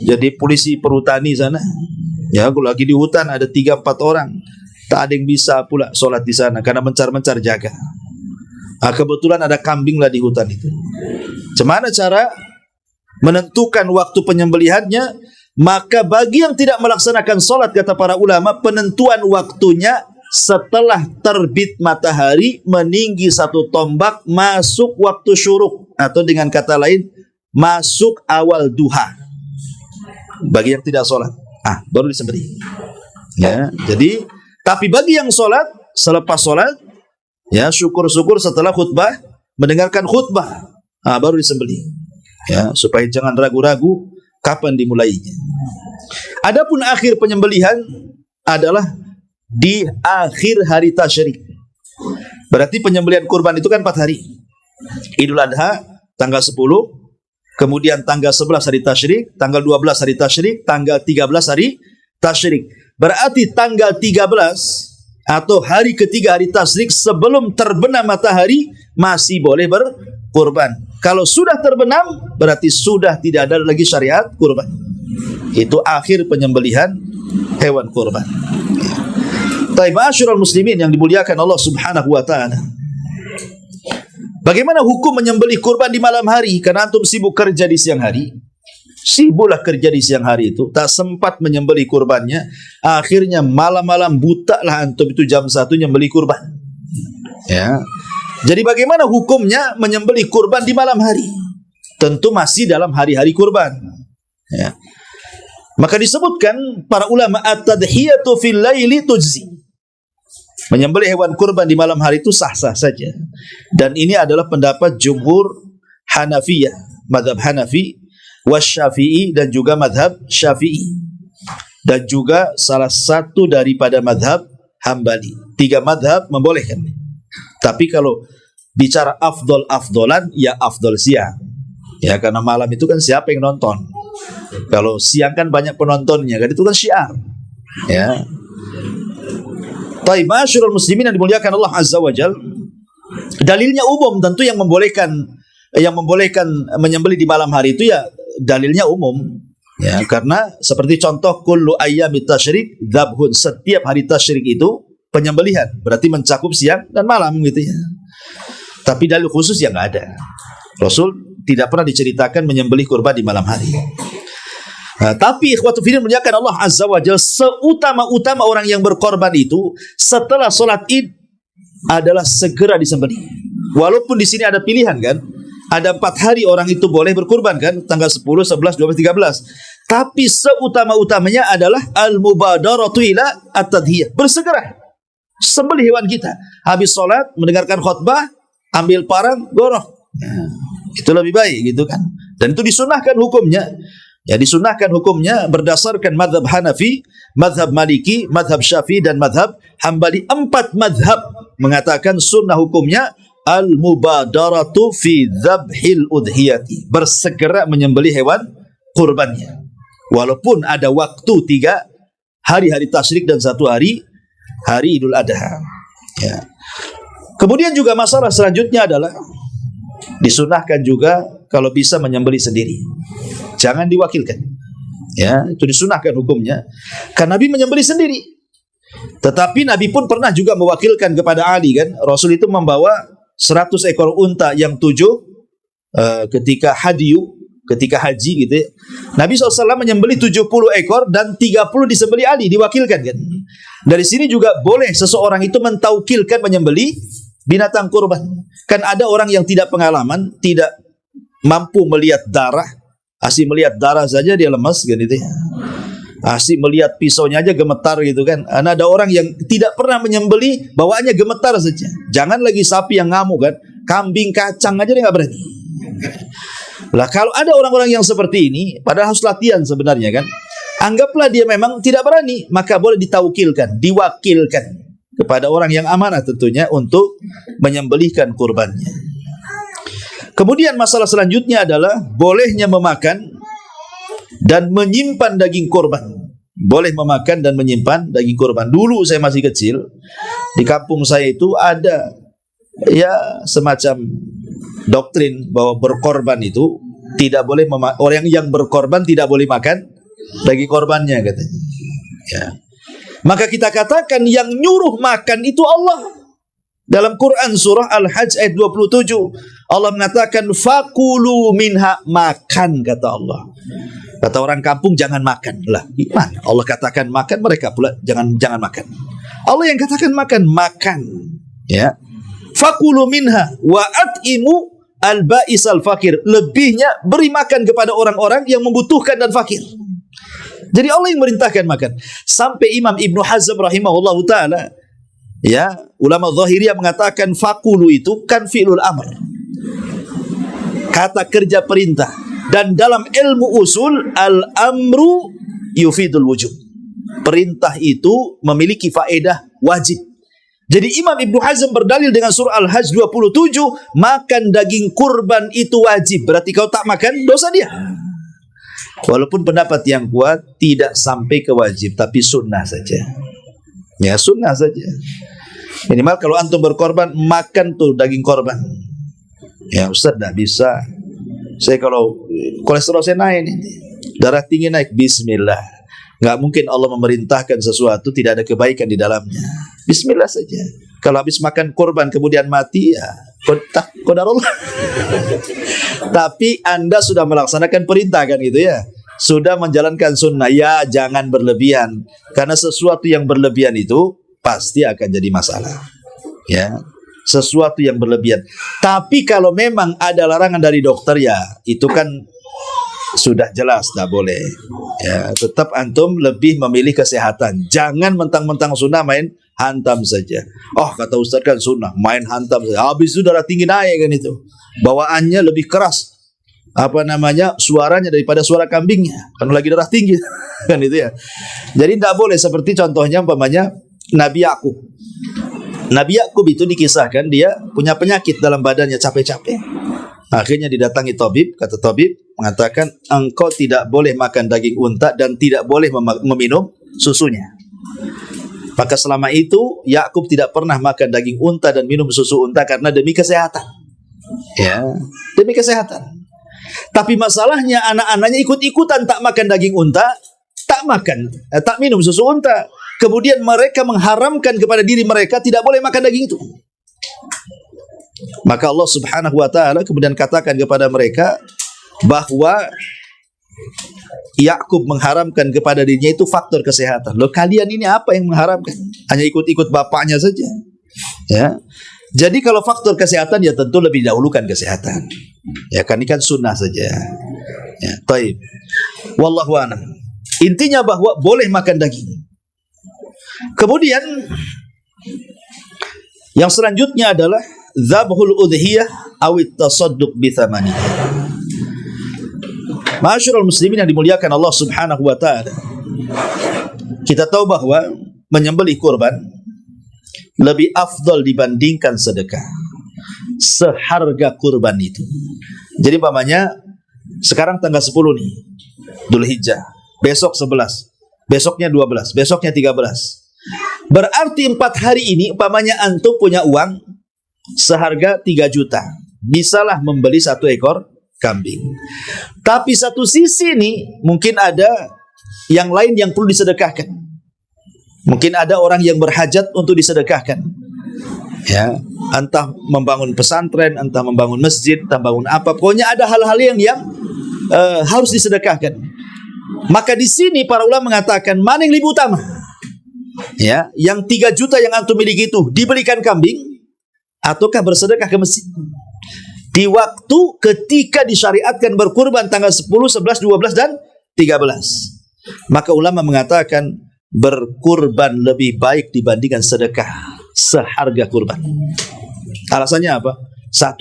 jadi polisi perhutani sana, ya, kalau lagi di hutan ada 3-4 orang, tak ada yang bisa pula sholat di sana karena mencar-mencar jaga. Nah, kebetulan ada kambing lah di hutan itu. Gimana cara menentukan waktu penyembelihannya? Maka bagi yang tidak melaksanakan sholat, kata para ulama, penentuan waktunya setelah terbit matahari meninggi 1 tombak, masuk waktu syuruk, atau dengan kata lain masuk awal duha. Bagi yang tidak sholat, baru disembelih. Ya, jadi tapi bagi yang sholat, selepas sholat, ya syukur-syukur setelah khutbah, mendengarkan khutbah, baru disembelih. Ya, supaya jangan ragu-ragu kapan dimulainya. Adapun akhir penyembelihan adalah di akhir hari tasyrik. Berarti penyembelihan kurban itu kan 4 hari. Idul Adha tanggal 10, kemudian tanggal 11 hari tasyrik, tanggal 12 hari tasyrik, tanggal 13 hari tasyrik. Berarti tanggal 13 atau hari ketiga hari tasyrik sebelum terbenam matahari masih boleh berkurban. Kalau sudah terbenam berarti sudah tidak ada lagi syariat kurban. Itu akhir penyembelihan hewan kurban. Baik, ma'asyiral muslimin yang dimuliakan Allah Subhanahu wa taala. Bagaimana hukum menyembelih kurban di malam hari? Karena antum sibuk kerja di siang hari. Sibuklah kerja di siang hari itu, tak sempat menyembelih kurbannya. Akhirnya malam-malam buta lah antum itu jam 1 nyembelih kurban. Ya. Jadi bagaimana hukumnya menyembelih kurban di malam hari? Tentu masih dalam hari-hari kurban. Ya. Maka disebutkan para ulama at-tadhiyatu fil laili tujzi. Menyembelih hewan kurban di malam hari itu sah-sah saja. Dan ini adalah pendapat jumhur Hanafiyah, mazhab Hanafi, wasyafi'i dan juga mazhab Syafi'i. Dan juga salah satu daripada mazhab Hambali. 3 mazhab membolehkan. Tapi kalau bicara afdol-afdolan, ya afdol siang. Ya, karena malam itu kan siapa yang nonton? Kalau siang kan banyak penontonnya, kan itu kan syiar. Ya. Taib, ma'asyiral muslimin yang dimuliakan Allah Azza wa Jal. Dalilnya umum, tentu yang membolehkan menyembelih di malam hari itu ya dalilnya umum. Ya, karena seperti contoh kullu ayyamit tasyrik dzabhun, setiap hari tasyrik itu penyembelihan, berarti mencakup siang dan malam gitu ya. Tapi dalil khusus yang enggak ada. Rasul tidak pernah diceritakan menyembelih kurban di malam hari. Nah, tapi ikhwatu fillah muliakan Allah Azza wa Jalla, seutama-utama orang yang berkorban itu setelah sholat Id adalah segera disembelih. Walaupun di sini ada pilihan kan, ada 4 hari orang itu boleh berkurban kan, tanggal 10, 11, 12, 13. Tapi seutama-utamanya adalah al-mubadaratu ila at-tadhiyah, bersegera sembelih hewan kita. Habis sholat mendengarkan khutbah, ambil parang, goroh. Ya, itu lebih baik gitu kan. Dan itu disunahkan hukumnya. Ya, disunahkan hukumnya berdasarkan mazhab Hanafi, mazhab Maliki, mazhab Syafi'i dan mazhab Hambali. 4 mazhab mengatakan sunnah hukumnya al-mubadaratu fi dzabhil udhiyati, bersegera menyembelih hewan kurbannya. Walaupun ada waktu 3 hari tasyrik dan 1 hari Idul Adha. Ya. Kemudian juga masalah selanjutnya adalah disunahkan juga kalau bisa menyembelih sendiri. Jangan diwakilkan. Ya, itu disunahkan hukumnya. Karena Nabi menyembelih sendiri. Tetapi Nabi pun pernah juga mewakilkan kepada Ali kan. Rasul itu membawa 100 ekor unta yang 7 ketika haji gitu ya. Nabi SAW menyembelih 70 ekor dan 30 disembelih Ali, diwakilkan kan. Dari sini juga boleh seseorang itu mentaukilkan menyembelih binatang kurban. Kan ada orang yang tidak pengalaman, tidak mampu melihat darah, asih melihat darah saja dia lemas kan itu ya. Asih melihat pisaunya aja gemetar gitu kan. Ada orang yang tidak pernah menyembelih, bawaannya gemetar saja. Jangan lagi sapi yang ngamuk kan, kambing kacang aja dia nggak berani. Lah kalau ada orang-orang yang seperti ini, padahal harus latihan sebenarnya kan. Anggaplah dia memang tidak berani, maka boleh ditaukilkan, diwakilkan kepada orang yang amanah tentunya untuk menyembelihkan kurbannya. Kemudian masalah selanjutnya adalah bolehnya memakan dan menyimpan daging kurban. Boleh memakan dan menyimpan daging kurban. Dulu saya masih kecil, di kampung saya itu ada ya semacam doktrin bahwa berkorban itu tidak boleh orang yang berkorban tidak boleh makan daging korbannya katanya. Ya. Maka kita katakan yang nyuruh makan itu Allah. Dalam Quran surah Al-Hajj ayat 27 Allah mengatakan fakulu minha, makan kata Allah. Kata orang kampung jangan makan. Lah, gimana? Allah katakan makan, mereka pula jangan makan. Allah yang katakan makan. Ya. Fakulu minha wa at'imu al-ba'is al-fakir. Lebihnya beri makan kepada orang-orang yang membutuhkan dan fakir. Jadi Allah yang merintahkan makan. Sampai Imam Ibnu Hazm rahimahullahu taala, ya, ulama Zahiriyah mengatakan fakulu itu kan fi'lul amr. kata kerja perintah. Dan dalam ilmu usul, al-amru yufidul wujub. Perintah itu memiliki faedah wajib. Jadi Imam Ibnu Hazm berdalil dengan surah Al-Hajj 27, makan daging kurban itu wajib. Berarti kau tak makan, dosa dia. Walaupun pendapat yang kuat tidak sampai ke wajib, tapi sunnah saja. Ya, sunnah saja. Minimal kalau antum berkorban, makan tuh daging korban. Ya Ustaz, tidak bisa. Saya kalau kolesterol saya naik, darah tinggi naik, bismillah. Nggak mungkin Allah memerintahkan sesuatu tidak ada kebaikan di dalamnya. Bismillah saja. Kalau habis makan korban kemudian mati, ya qadarullah. Tapi Anda sudah melaksanakan perintah kan gitu ya. Sudah menjalankan sunnah, ya jangan berlebihan. Karena sesuatu yang berlebihan itu pasti akan jadi masalah. Ya, sesuatu yang berlebihan. Tapi kalau memang ada larangan dari dokter, ya itu kan sudah jelas tidak boleh. Ya, tetap antum lebih memilih kesehatan. Jangan mentang-mentang sunnah main hantam saja. Oh, kata Ustaz kan sunnah, main hantam saja. Habis itu darah tinggi naik kan itu. Bawaannya lebih keras. Apa namanya? Suaranya daripada suara kambingnya. Karena lagi darah tinggi. Kan itu ya. Jadi tidak boleh seperti contohnya umpamanya Nabi Yakub. Nabi Yakub itu dikisahkan dia punya penyakit dalam badannya, capek-capek. Akhirnya didatangi tabib, kata tabib mengatakan engkau tidak boleh makan daging unta dan tidak boleh meminum susunya. Maka selama itu Yakub tidak pernah makan daging unta dan minum susu unta karena demi kesehatan. Ya, demi kesehatan. Tapi masalahnya anak-anaknya ikut-ikutan tak makan daging unta, tak minum susu unta. Kemudian mereka mengharamkan kepada diri mereka tidak boleh makan daging itu. Maka Allah Subhanahu wa taala kemudian katakan kepada mereka bahwa Yakub mengharamkan kepada dirinya itu faktor kesehatan. Loh, kalian ini apa yang mengharamkan? Hanya ikut-ikut bapaknya saja. Ya. Jadi kalau faktor kesehatan ya tentu lebih dahulukan kesehatan. Ya kan ini kan sunnah saja. Ya, baik. Wallahu a'lam. Intinya bahwa boleh makan daging. Kemudian yang selanjutnya adalah dzabhul udhiyah awit tasadduq bi thamani. Ma'asyiral muslimin yang dimuliakan Allah Subhanahu wa taala. Kita tahu bahwa menyembelih kurban lebih afdal dibandingkan sedekah. Seharga kurban itu. Jadi umpamanya sekarang tanggal 10 nih, Dzulhijjah, besok 11, besoknya 12, besoknya 13. Berarti 4 hari ini umpamanya antum punya uang seharga 3 juta. Bisalah membeli 1 ekor kambing. Tapi satu sisi nih mungkin ada yang lain yang perlu disedekahkan. Mungkin ada orang yang berhajat untuk disedekahkan. Ya, entah membangun pesantren, entah membangun masjid, entah membangun apa. Pokoknya ada hal-hal yang harus disedekahkan. Maka di sini para ulama mengatakan mana yang lebih utama? Ya, yang 3 juta yang antum miliki itu dibelikan kambing ataukah bersedekah ke masjid? Di waktu ketika disyariatkan berkurban tanggal 10, 11, 12 dan 13. Maka ulama mengatakan berkurban lebih baik dibandingkan sedekah seharga kurban. Alasannya apa? 1.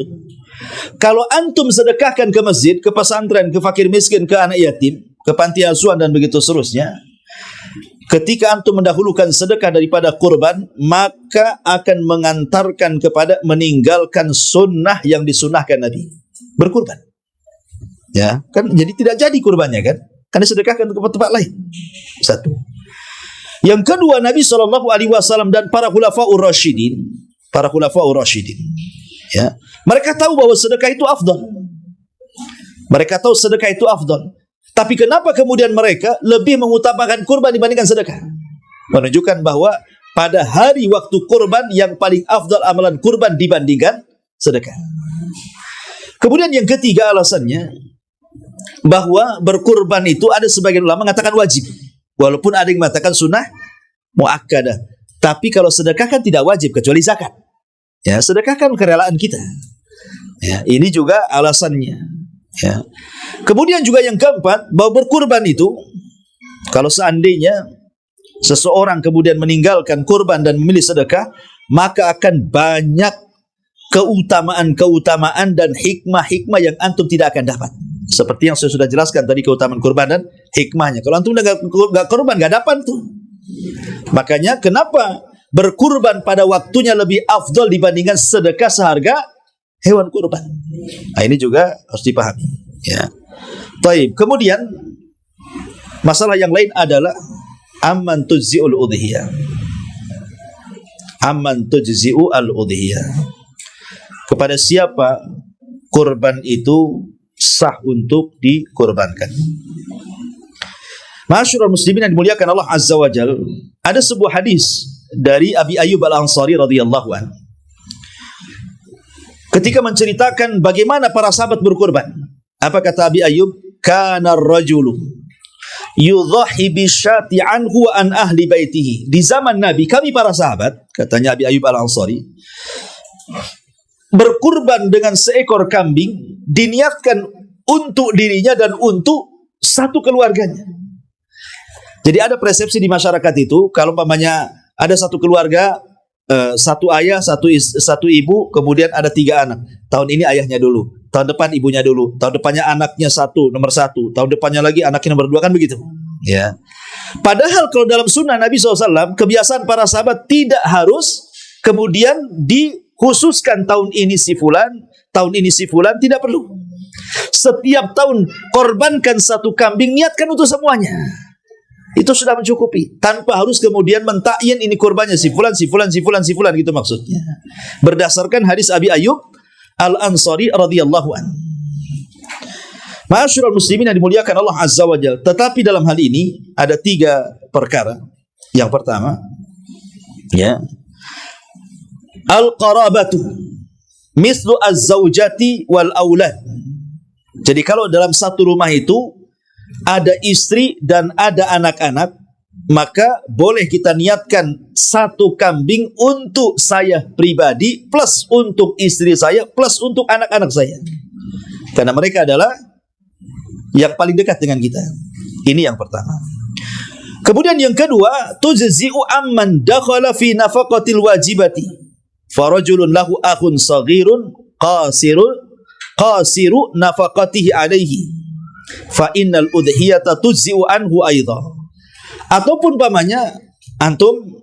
Kalau antum sedekahkan ke masjid, ke pesantren, ke fakir miskin, ke anak yatim, ke panti asuhan dan begitu seterusnya, ketika antum mendahulukan sedekah daripada kurban, maka akan mengantarkan kepada meninggalkan sunnah yang disunnahkan Nabi, berkurban. Ya, kan jadi tidak jadi kurbannya kan? Karena sedekahkan ke tempat lain. 1. Yang kedua, Nabi SAW dan para khulafaur rasyidin, ya, mereka tahu bahwa sedekah itu afdal. Mereka tahu sedekah itu afdal. Tapi kenapa kemudian mereka lebih mengutamakan kurban dibandingkan sedekah? Menunjukkan bahwa pada hari waktu kurban yang paling afdal amalan kurban dibandingkan sedekah. Kemudian yang ketiga alasannya bahwa berkurban itu ada sebagian ulama mengatakan wajib. Walaupun ada yang mengatakan sunnah muakkadah. Tapi kalau sedekah kan tidak wajib kecuali zakat. Ya, sedekah kan kerelaan kita. Ya, ini juga alasannya. Ya. Kemudian juga yang keempat, bahwa berkurban itu kalau seandainya seseorang kemudian meninggalkan kurban dan memilih sedekah, maka akan banyak keutamaan-keutamaan dan hikmah-hikmah yang antum tidak akan dapat. Seperti yang saya sudah jelaskan tadi, keutamaan kurban dan hikmahnya. Kalau antum udah gak kurban, gak dapat tuh. Makanya kenapa berkurban pada waktunya lebih afdal dibandingkan sedekah seharga hewan kurban. Nah, ini juga harus dipahami. Ya. Taib. Kemudian masalah yang lain adalah amman tujzi'ul udhiyah. Amman tujzi'ul udhiyah. Kepada siapa kurban itu sah untuk dikurbankan. Ma'asyiral muslimin yang dimuliakan Allah Azza wa Jalla, ada sebuah hadis dari Abi Ayyub Al-Ansari radhiyallahu anhu. Ketika menceritakan bagaimana para sahabat berkurban, apa kata Abi Ayyub? Kana ar-rajulu yudhahi bisyati anhu wa an ahli baitihi. Di zaman Nabi, kami para sahabat, katanya Abi Ayyub Al-Ansari, berkurban dengan seekor kambing, diniatkan untuk dirinya dan untuk satu keluarganya. Jadi ada persepsi di masyarakat itu, kalau umpamanya ada satu keluarga, satu ayah, satu ibu, kemudian ada 3 anak. Tahun ini ayahnya dulu, tahun depan ibunya dulu, tahun depannya anaknya nomor satu, tahun depannya lagi anaknya nomor 2, kan begitu. Ya. Padahal kalau dalam sunnah Nabi SAW, kebiasaan para sahabat tidak harus kemudian dikhususkan tahun ini si fulan, tahun ini si fulan, tidak perlu. Setiap tahun korbankan satu kambing, niatkan untuk semuanya. Itu sudah mencukupi, tanpa harus kemudian mentakyin ini kurbannya si fulan, si fulan, si fulan, si fulan, gitu maksudnya. Berdasarkan hadis Abi Ayyub Al-Ansari radhiyallahu anhu. Ma'asyiral muslimin yang dimuliakan Allah Azza wa Jalla. Tetapi dalam hal ini ada 3 perkara. Yang pertama, ya, al-qarabatu mislu az-zawjati wal aulad. Jadi kalau dalam satu rumah itu ada istri dan ada anak-anak, maka boleh kita niatkan satu kambing untuk saya pribadi, plus untuk istri saya, plus untuk anak-anak saya. Karena mereka adalah yang paling dekat dengan kita. Ini yang pertama. Kemudian yang kedua, tujzi'u amman dakhala fi nafaqatil wajibati. Farajulun lahu akhun saghirun qasiru nafaqatihi alaihi. Fa innal udhiyata tujzi'u anhu aidha. Ataupun pamannya antum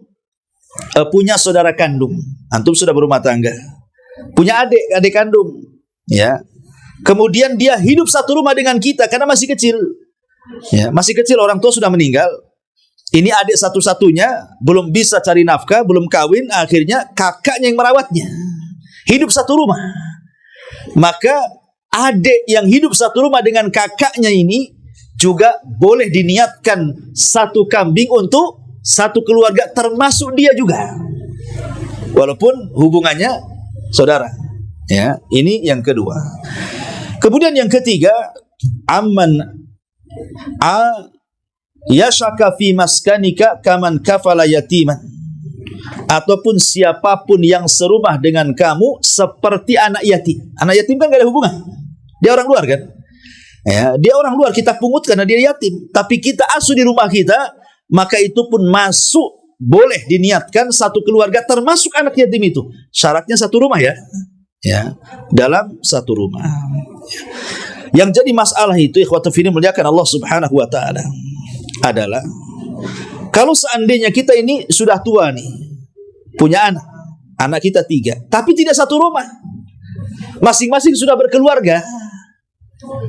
punya saudara kandung, antum sudah berumah tangga, punya adik kandung, ya. Kemudian dia hidup satu rumah dengan kita karena masih kecil. Ya, masih kecil, orang tua sudah meninggal. Ini adik satu-satunya, belum bisa cari nafkah, belum kawin, akhirnya kakaknya yang merawatnya. Hidup satu rumah. Maka adik yang hidup satu rumah dengan kakaknya ini juga boleh diniatkan satu kambing untuk satu keluarga, termasuk dia juga. Walaupun hubungannya saudara. Ya, ini yang kedua. Kemudian yang ketiga, amman yashaka fi maskanika kaman kafala yatiman. Ataupun siapapun yang serumah dengan kamu seperti anak yatim. Anak yatim kan gak ada hubungan. Dia orang luar kan? Ya, dia orang luar, kita pungut karena dia yatim. Tapi kita asuh di rumah kita, maka itu pun masuk, boleh diniatkan satu keluarga termasuk anak yatim itu. Syaratnya satu rumah ya. Ya, dalam satu rumah. Yang jadi masalah itu, ikhwatu fillah muliakan Allah Subhanahu wa taala, adalah kalau seandainya kita ini sudah tua nih, punya anak kita 3, tapi tidak satu rumah, masing-masing sudah berkeluarga,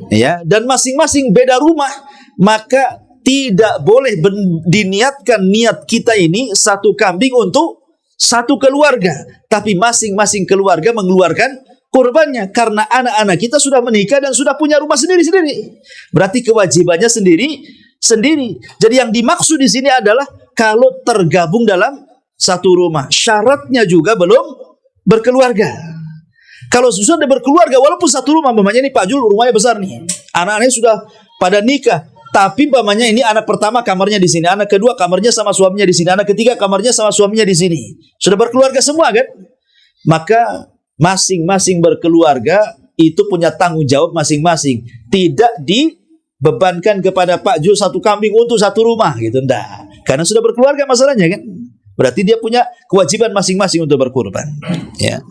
ya, dan masing-masing beda rumah, maka tidak boleh diniatkan niat kita ini satu kambing untuk satu keluarga, tapi masing-masing keluarga mengeluarkan kurbannya, karena anak-anak kita sudah menikah dan sudah punya rumah sendiri-sendiri. Berarti kewajibannya sendiri-sendiri. Jadi yang dimaksud di sini adalah kalau tergabung dalam satu rumah, syaratnya juga belum berkeluarga. Kalau sudah berkeluarga, walaupun satu rumah, mamanya ini Pak Jul rumahnya besar nih, anak-anaknya sudah pada nikah, tapi mamanya ini anak pertama kamarnya di sini, anak kedua kamarnya sama suaminya di sini, anak ketiga kamarnya sama suaminya di sini, sudah berkeluarga semua kan? Maka masing-masing berkeluarga itu punya tanggung jawab masing-masing, tidak dibebankan kepada Pak Jul satu kambing untuk satu rumah gitu, enggak, karena sudah berkeluarga masalahnya kan. Berarti dia punya kewajiban masing-masing untuk berkurban. Ya.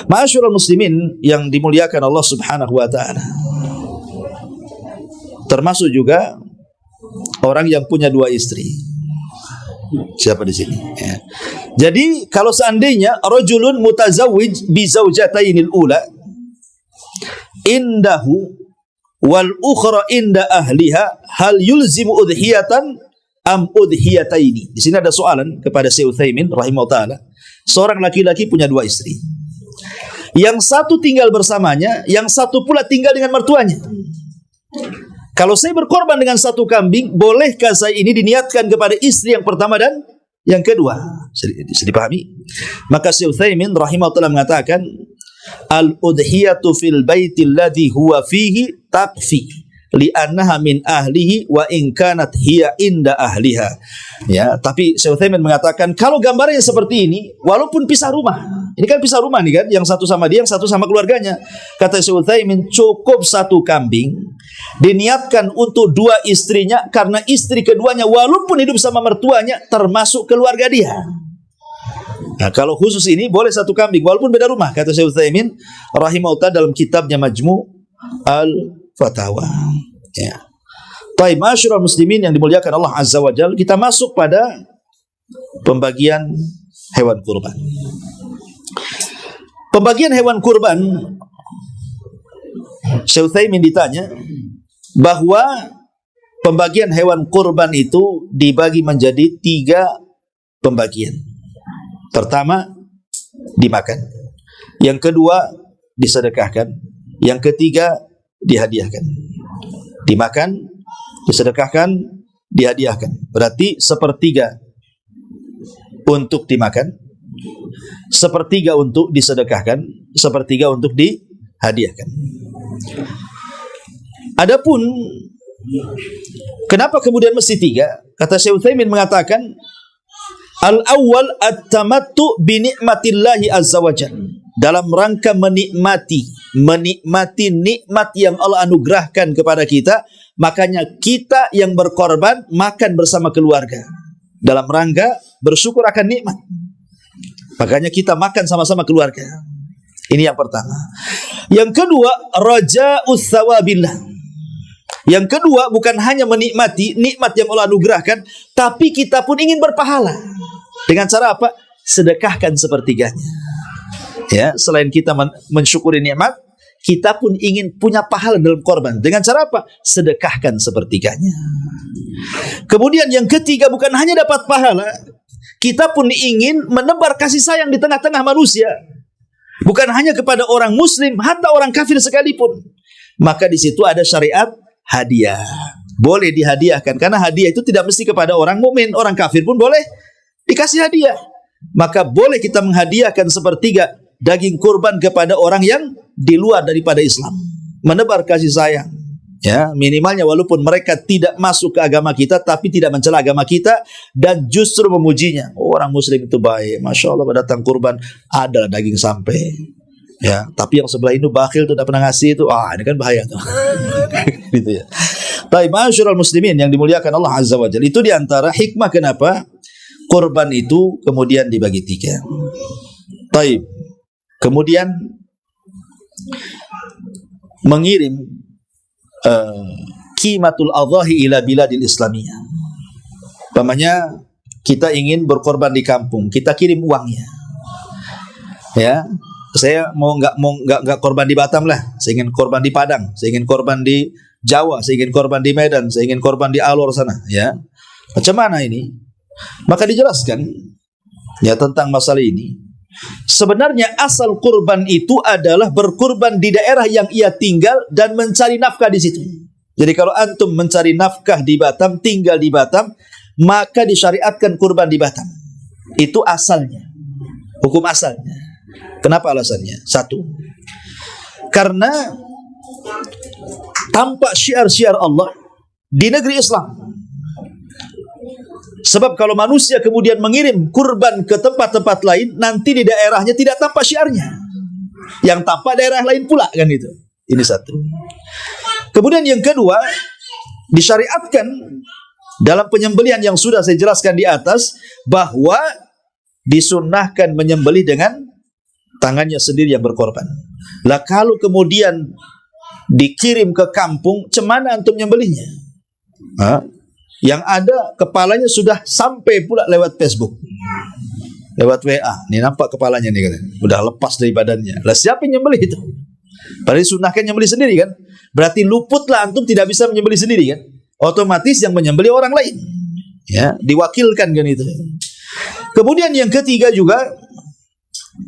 Ma'asyiral muslimin yang dimuliakan Allah Subhanahu wa taala. Termasuk juga orang yang punya 2 istri. Siapa di sini? Ya. Jadi kalau seandainya rajulun mutazawwij bi zaujatainil ula indahu wal ukhra inda ahliha hal yulzimu udhiyatan am udhiyataini. Di sini ada soalan kepada Syekh Utsaimin rahimahullah taala. Seorang laki-laki punya 2 istri. Yang satu tinggal bersamanya, yang satu pula tinggal dengan mertuanya. Kalau saya berkorban dengan 1 kambing, bolehkah saya ini diniatkan kepada istri yang pertama dan yang kedua? Bisa dipahami? Maka Syekh Utsaimin rahimahullah taala mengatakan, al-udhiyatu fil baiti alladhi huwa fihi taqfi li'annaha min ahlihi wa in kanat hiya inda ahliha. Ya, tapi Syekh Utsaimin mengatakan kalau gambarnya seperti ini, walaupun pisah rumah. Ini kan pisah rumah nih kan, yang satu sama dia, yang satu sama keluarganya. Kata Syekh Utsaimin, cukup 1 kambing diniatkan untuk 2 istrinya karena istri keduanya walaupun hidup sama mertuanya termasuk keluarga dia. Nah, kalau khusus ini boleh 1 kambing walaupun beda rumah, kata Syekh Utsaimin rahimahullah dalam kitabnya Majmu' Al-Fatawa. Ya. Baik, ma'asyiral muslimin yang dimuliakan Allah Azza wa Jalla, kita masuk pada pembagian hewan kurban. Pembagian hewan kurban, Syekh Utsaimin ditanya bahwa pembagian hewan kurban itu dibagi menjadi 3 pembagian. Pertama, dimakan. Yang kedua, disedekahkan. Yang ketiga, dihadiahkan. Dimakan, disedekahkan, dihadiahkan. Berarti 1/3 untuk dimakan, 1/3 untuk disedekahkan, 1/3 untuk dihadiahkan. Adapun kenapa kemudian mesti 3? Kata Syekh Utsaimin mengatakan, al-awwal at-tamattu bi ni'matillahi azza wajalla. Dalam rangka menikmati nikmat yang Allah anugerahkan kepada kita, makanya kita yang berkorban makan bersama keluarga. Dalam rangka bersyukur akan nikmat. Makanya kita makan sama-sama keluarga. Ini yang pertama. Yang kedua, raja'us tsawabillah. Yang kedua, bukan hanya menikmati nikmat yang Allah anugerahkan, tapi kita pun ingin berpahala. Dengan cara apa? Sedekahkan 1/3-nya. Ya, selain kita mensyukuri nikmat, kita pun ingin punya pahala dalam korban. Dengan cara apa? Sedekahkan 1/3-nya. Kemudian yang ketiga, bukan hanya dapat pahala, kita pun ingin menebar kasih sayang di tengah-tengah manusia. Bukan hanya kepada orang muslim, hatta orang kafir sekalipun. Maka di situ ada syariat hadiah. Boleh dihadiahkan karena hadiah itu tidak mesti kepada orang mukmin, orang kafir pun boleh dikasih hadiah. Maka boleh kita menghadiahkan 1/3 daging kurban kepada orang yang di luar daripada Islam, menebar kasih sayang. Ya, minimalnya walaupun mereka tidak masuk ke agama kita, tapi tidak mencela agama kita dan justru memujinya. Oh, orang muslim itu baik, masya Allah, datang kurban ada daging sampai. Ya, tapi yang sebelah itu bakhil tuh, tidak pernah ngasih itu, ini kan bahaya tuh. Gitu ya. Baik, ma'asyiral muslimin yang dimuliakan Allah Azza wa Jalla, itu diantara hikmah kenapa kurban itu kemudian dibagi 3. Baik, kemudian mengirim qimatul adhahi ila biladil islamiyah. Umpamanya kita ingin berkorban di kampung, kita kirim uangnya. Ya, saya mau nggak korban di Batam lah, saya ingin korban di Padang, saya ingin korban di Jawa, saya ingin korban di Medan, saya ingin korban di Alor sana. Ya, macam mana ini? Maka dijelaskan ya tentang masalah ini. Sebenarnya asal kurban itu adalah berkurban di daerah yang ia tinggal dan mencari nafkah di situ. Jadi kalau antum mencari nafkah di Batam, tinggal di Batam, maka disyariatkan kurban di Batam. Itu asalnya, hukum asalnya. Kenapa alasannya? 1, karena tampak syiar-syiar Allah di negeri Islam. Sebab kalau manusia kemudian mengirim kurban ke tempat-tempat lain, nanti di daerahnya tidak tampak syiarnya. Yang tampak daerah lain pula, kan itu. Ini 1. Kemudian yang kedua, disyariatkan dalam penyembelihan yang sudah saya jelaskan di atas, bahwa disunnahkan menyembelih dengan tangannya sendiri yang berkorban. Lah kalau kemudian dikirim ke kampung, cemana antum nyembelihnya? Yang ada kepalanya sudah sampai pula lewat Facebook, lewat WA. Nih nampak kepalanya nih kan, udah lepas dari badannya. Lah siapa yang nyembelih itu? Padahal disunnahkan nyembelih sendiri kan? Berarti luputlah antum tidak bisa menyembelih sendiri kan? Otomatis yang menyembelih orang lain. Ya, diwakilkan kan itu. Kemudian yang ketiga juga,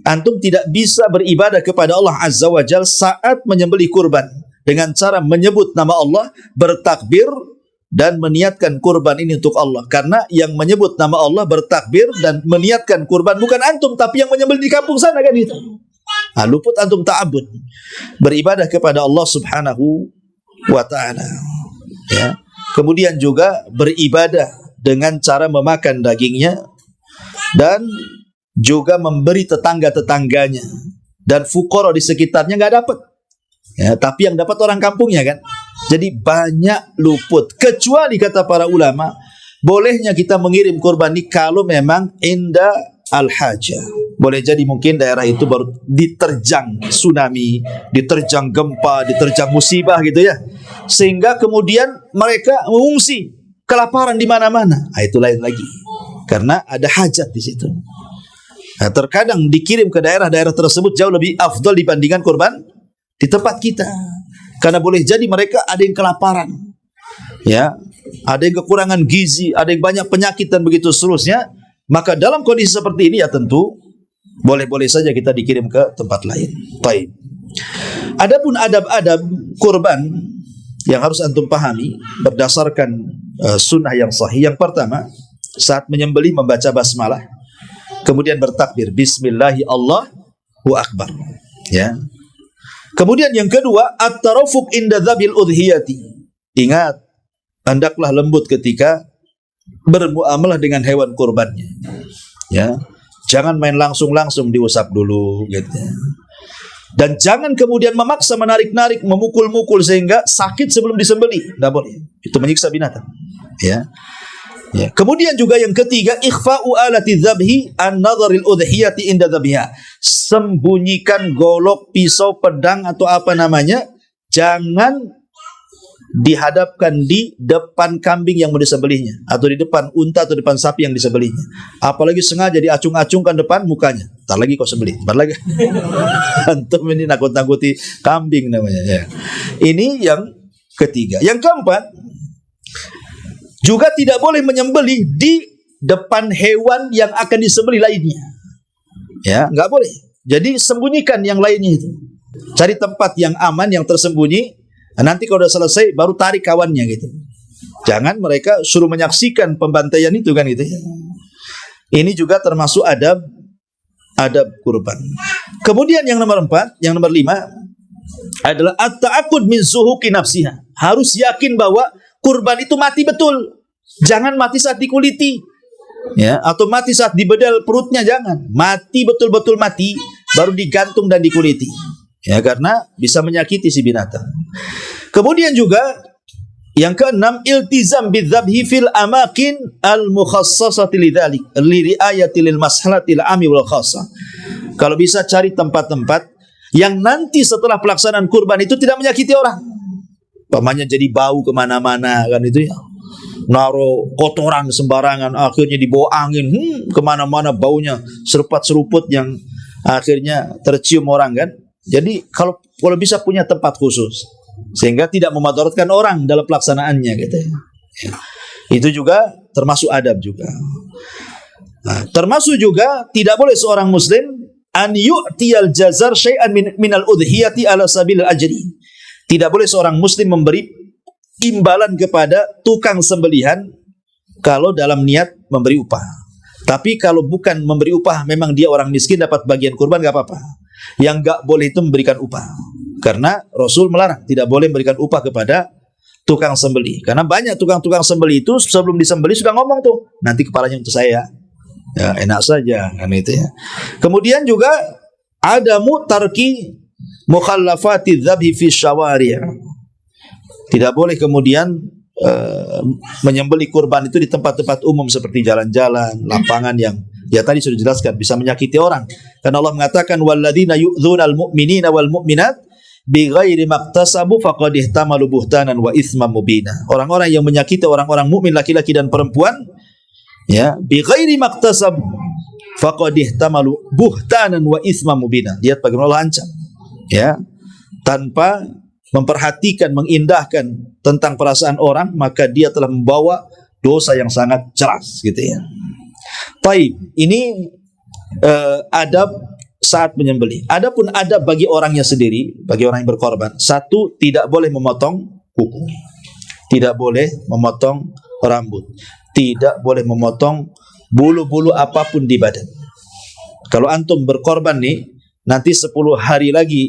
antum tidak bisa beribadah kepada Allah Azza wa Jalla saat menyembelih kurban dengan cara menyebut nama Allah, bertakbir dan meniatkan kurban ini untuk Allah. Karena yang menyebut nama Allah, bertakbir dan meniatkan kurban bukan antum, tapi yang menyembelih di kampung sana kan itu. Luput antum ta'abbud, beribadah kepada Allah Subhanahu wa ta'ala. Ya. Kemudian juga beribadah dengan cara memakan dagingnya dan juga memberi tetangga-tetangganya, dan fuqara di sekitarnya nggak dapat. Ya, tapi yang dapat orang kampungnya kan. Jadi banyak luput. Kecuali kata para ulama, bolehnya kita mengirim kurban ini kalau memang inda al-hajah. Boleh jadi mungkin daerah itu baru diterjang tsunami, diterjang gempa, diterjang musibah gitu ya. Sehingga kemudian mereka mengungsi, kelaparan di mana-mana. Itu lain lagi. Karena ada hajat di situ. Nah, terkadang dikirim ke daerah-daerah tersebut jauh lebih afdal dibandingkan kurban di tempat kita. Karena boleh jadi mereka ada yang kelaparan, ya, ada yang kekurangan gizi, ada yang banyak penyakit dan begitu seterusnya. Maka dalam kondisi seperti ini ya tentu boleh-boleh saja kita dikirim ke tempat lain. Baik. Adapun adab-adab kurban yang harus antum pahami berdasarkan sunnah yang sahih. Yang pertama, saat menyembelih membaca basmalah, kemudian bertakbir bismillahi Allahu akbar. Ya. Kemudian yang kedua, at-tarafuq inda dzabil udhiyati. Ingat, hendaklah lembut ketika bermuamalah dengan hewan kurbannya. Ya. Jangan main langsung-langsung, diusap dulu gitu. Dan jangan kemudian memaksa menarik-narik, memukul-mukul sehingga sakit sebelum disembelih. Enggak boleh. Itu menyiksa binatang. Ya. Ya. Kemudian juga yang ketiga, ikhfa'u alati dzabhi an-nadharil udhiyati inda dzabhiha. Sembunyikan golok, pisau, pedang atau apa namanya, jangan dihadapkan di depan kambing yang mau disembelihnya, atau di depan unta atau depan sapi yang disembelihnya. Apalagi sengaja diacung-acungkan depan mukanya. Ntar lagi kau sembelih, ntar lagi. Antum ini nakut-nakuti kambing namanya ya. Ini yang ketiga. Yang keempat, juga tidak boleh menyembelih di depan hewan yang akan disembelih lainnya. Ya, nggak boleh. Jadi sembunyikan yang lainnya itu. Cari tempat yang aman, yang tersembunyi. Nanti kalau sudah selesai, baru tarik kawannya gitu. Jangan mereka suruh menyaksikan pembantaian itu kan gitu. Ini juga termasuk adab kurban. Kemudian yang nomor 4, yang nomor 5 adalah at-ta'akud min zuhuki nafsiha. Harus yakin bahwa kurban itu mati betul. Jangan mati saat dikuliti, ya, atau mati saat dibedal perutnya, jangan. Mati betul-betul mati, baru digantung dan dikuliti. Ya, karena bisa menyakiti si binatang. Kemudian juga yang keenam, iltizam bidzabhi fil amakin al-mukhassasati lidzalik li riayati lil maslahatil ami wal khassa. Kalau bisa cari tempat-tempat yang nanti setelah pelaksanaan kurban itu tidak menyakiti orang. Pamannya jadi bau kemana-mana kan itu ya. Naruh kotoran sembarangan, akhirnya dibawa angin kemana-mana, baunya seruput-seruput yang akhirnya tercium orang kan. Jadi kalau bisa punya tempat khusus sehingga tidak memadaratkan orang dalam pelaksanaannya gitu ya. Itu juga termasuk adab juga. Nah, termasuk juga tidak boleh seorang muslim an yu'tiyal jazar syai'an minal udhiyati ala sabilil ajri. Tidak boleh seorang muslim memberi imbalan kepada tukang sembelihan kalau dalam niat memberi upah. Tapi kalau bukan memberi upah, memang dia orang miskin dapat bagian kurban, gak apa-apa. Yang gak boleh itu memberikan upah, karena Rasul melarang, tidak boleh memberikan upah kepada tukang sembelih. Karena banyak tukang-tukang sembelih itu sebelum disembelih sudah ngomong tuh, nanti kepalanya untuk saya. Ya enak saja kan itu ya. Kemudian juga ada mutarki mukhallafati dzabhi fi syawari'. Tidak boleh kemudian menyembelih kurban itu di tempat-tempat umum seperti jalan-jalan, lapangan yang Ya tadi sudah dijelaskan, bisa menyakiti orang. Karena Allah mengatakan walladzina yu'dzunal mu'minina wal mu'minat bighairi maktasabu faqad ihtamalu buhtanan wa itsman mubina. Orang-orang yang menyakiti orang-orang mukmin laki-laki dan perempuan, ya, bighairi maktasabu faqad ihtamalu buhtanan wa itsman mubina. Lihat bagaimana Allah ancam, ya, tanpa memperhatikan, mengindahkan tentang perasaan orang, maka dia telah membawa dosa yang sangat jelas, gitu ya. Baik, ini adab saat menyembelih. Adapun adab bagi orangnya sendiri, bagi orang yang berkorban, satu, tidak boleh memotong kuku, tidak boleh memotong rambut, tidak boleh memotong bulu-bulu apapun di badan. Kalau antum berkorban nih, nanti 10 hari lagi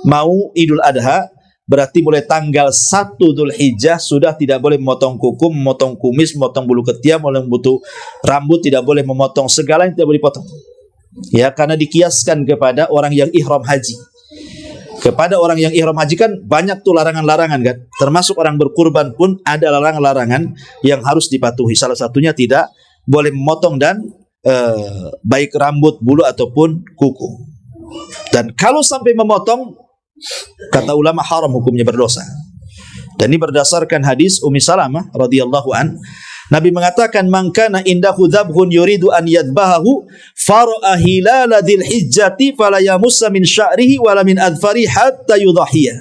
mau Idul Adha, berarti mulai tanggal 1 Dzulhijjah sudah tidak boleh memotong kuku, memotong kumis, memotong bulu ketiak, memotong rambut, tidak boleh memotong, segala yang tidak boleh dipotong. Ya, karena dikiaskan kepada orang yang ihram haji. Kepada orang yang ihram haji kan banyak tuh larangan-larangan kan. Termasuk orang berkurban pun ada larangan-larangan yang harus dipatuhi. Salah satunya tidak boleh memotong dan baik rambut, bulu ataupun kuku. Dan kalau sampai memotong, kata ulama haram, hukumnya berdosa. Dan ini berdasarkan hadis Ummi Salamah radhiyallahu an. Nabi mengatakan, "Man kana indahu dzabhun yuridu an yadbahahu fara'a hilala dzil hijjati fala yamussa min sya'rihi wala min adfari hatta yudhhiya."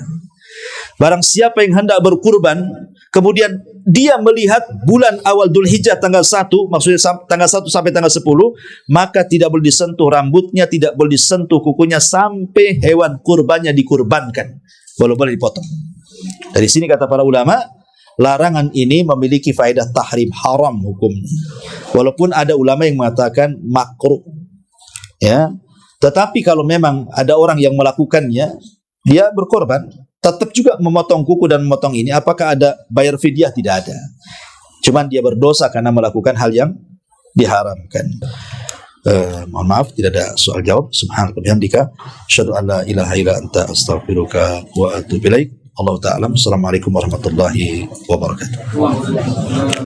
Barang siapa yang hendak berkurban, kemudian dia melihat bulan awal Dzulhijjah tanggal 1, maksudnya tanggal 1 sampai tanggal 10, maka tidak boleh disentuh rambutnya, tidak boleh disentuh kukunya sampai hewan kurbannya dikurbankan. Boleh dipotong. Dari sini kata para ulama, larangan ini memiliki faedah tahrim, haram hukumnya. Walaupun ada ulama yang mengatakan makruh. Ya. Tetapi kalau memang ada orang yang melakukannya, dia berkorban, tetap juga memotong kuku dan memotong ini, apakah ada bayar fidyah? Tidak ada. Cuman dia berdosa karena melakukan hal yang diharamkan. Mohon maaf tidak ada soal jawab. Subhanallah bihamdika asyhadu an la ilaha illa anta astaghfiruka wa atubu ilaik. Allah ta'ala. Assalamualaikum warahmatullahi wabarakatuh.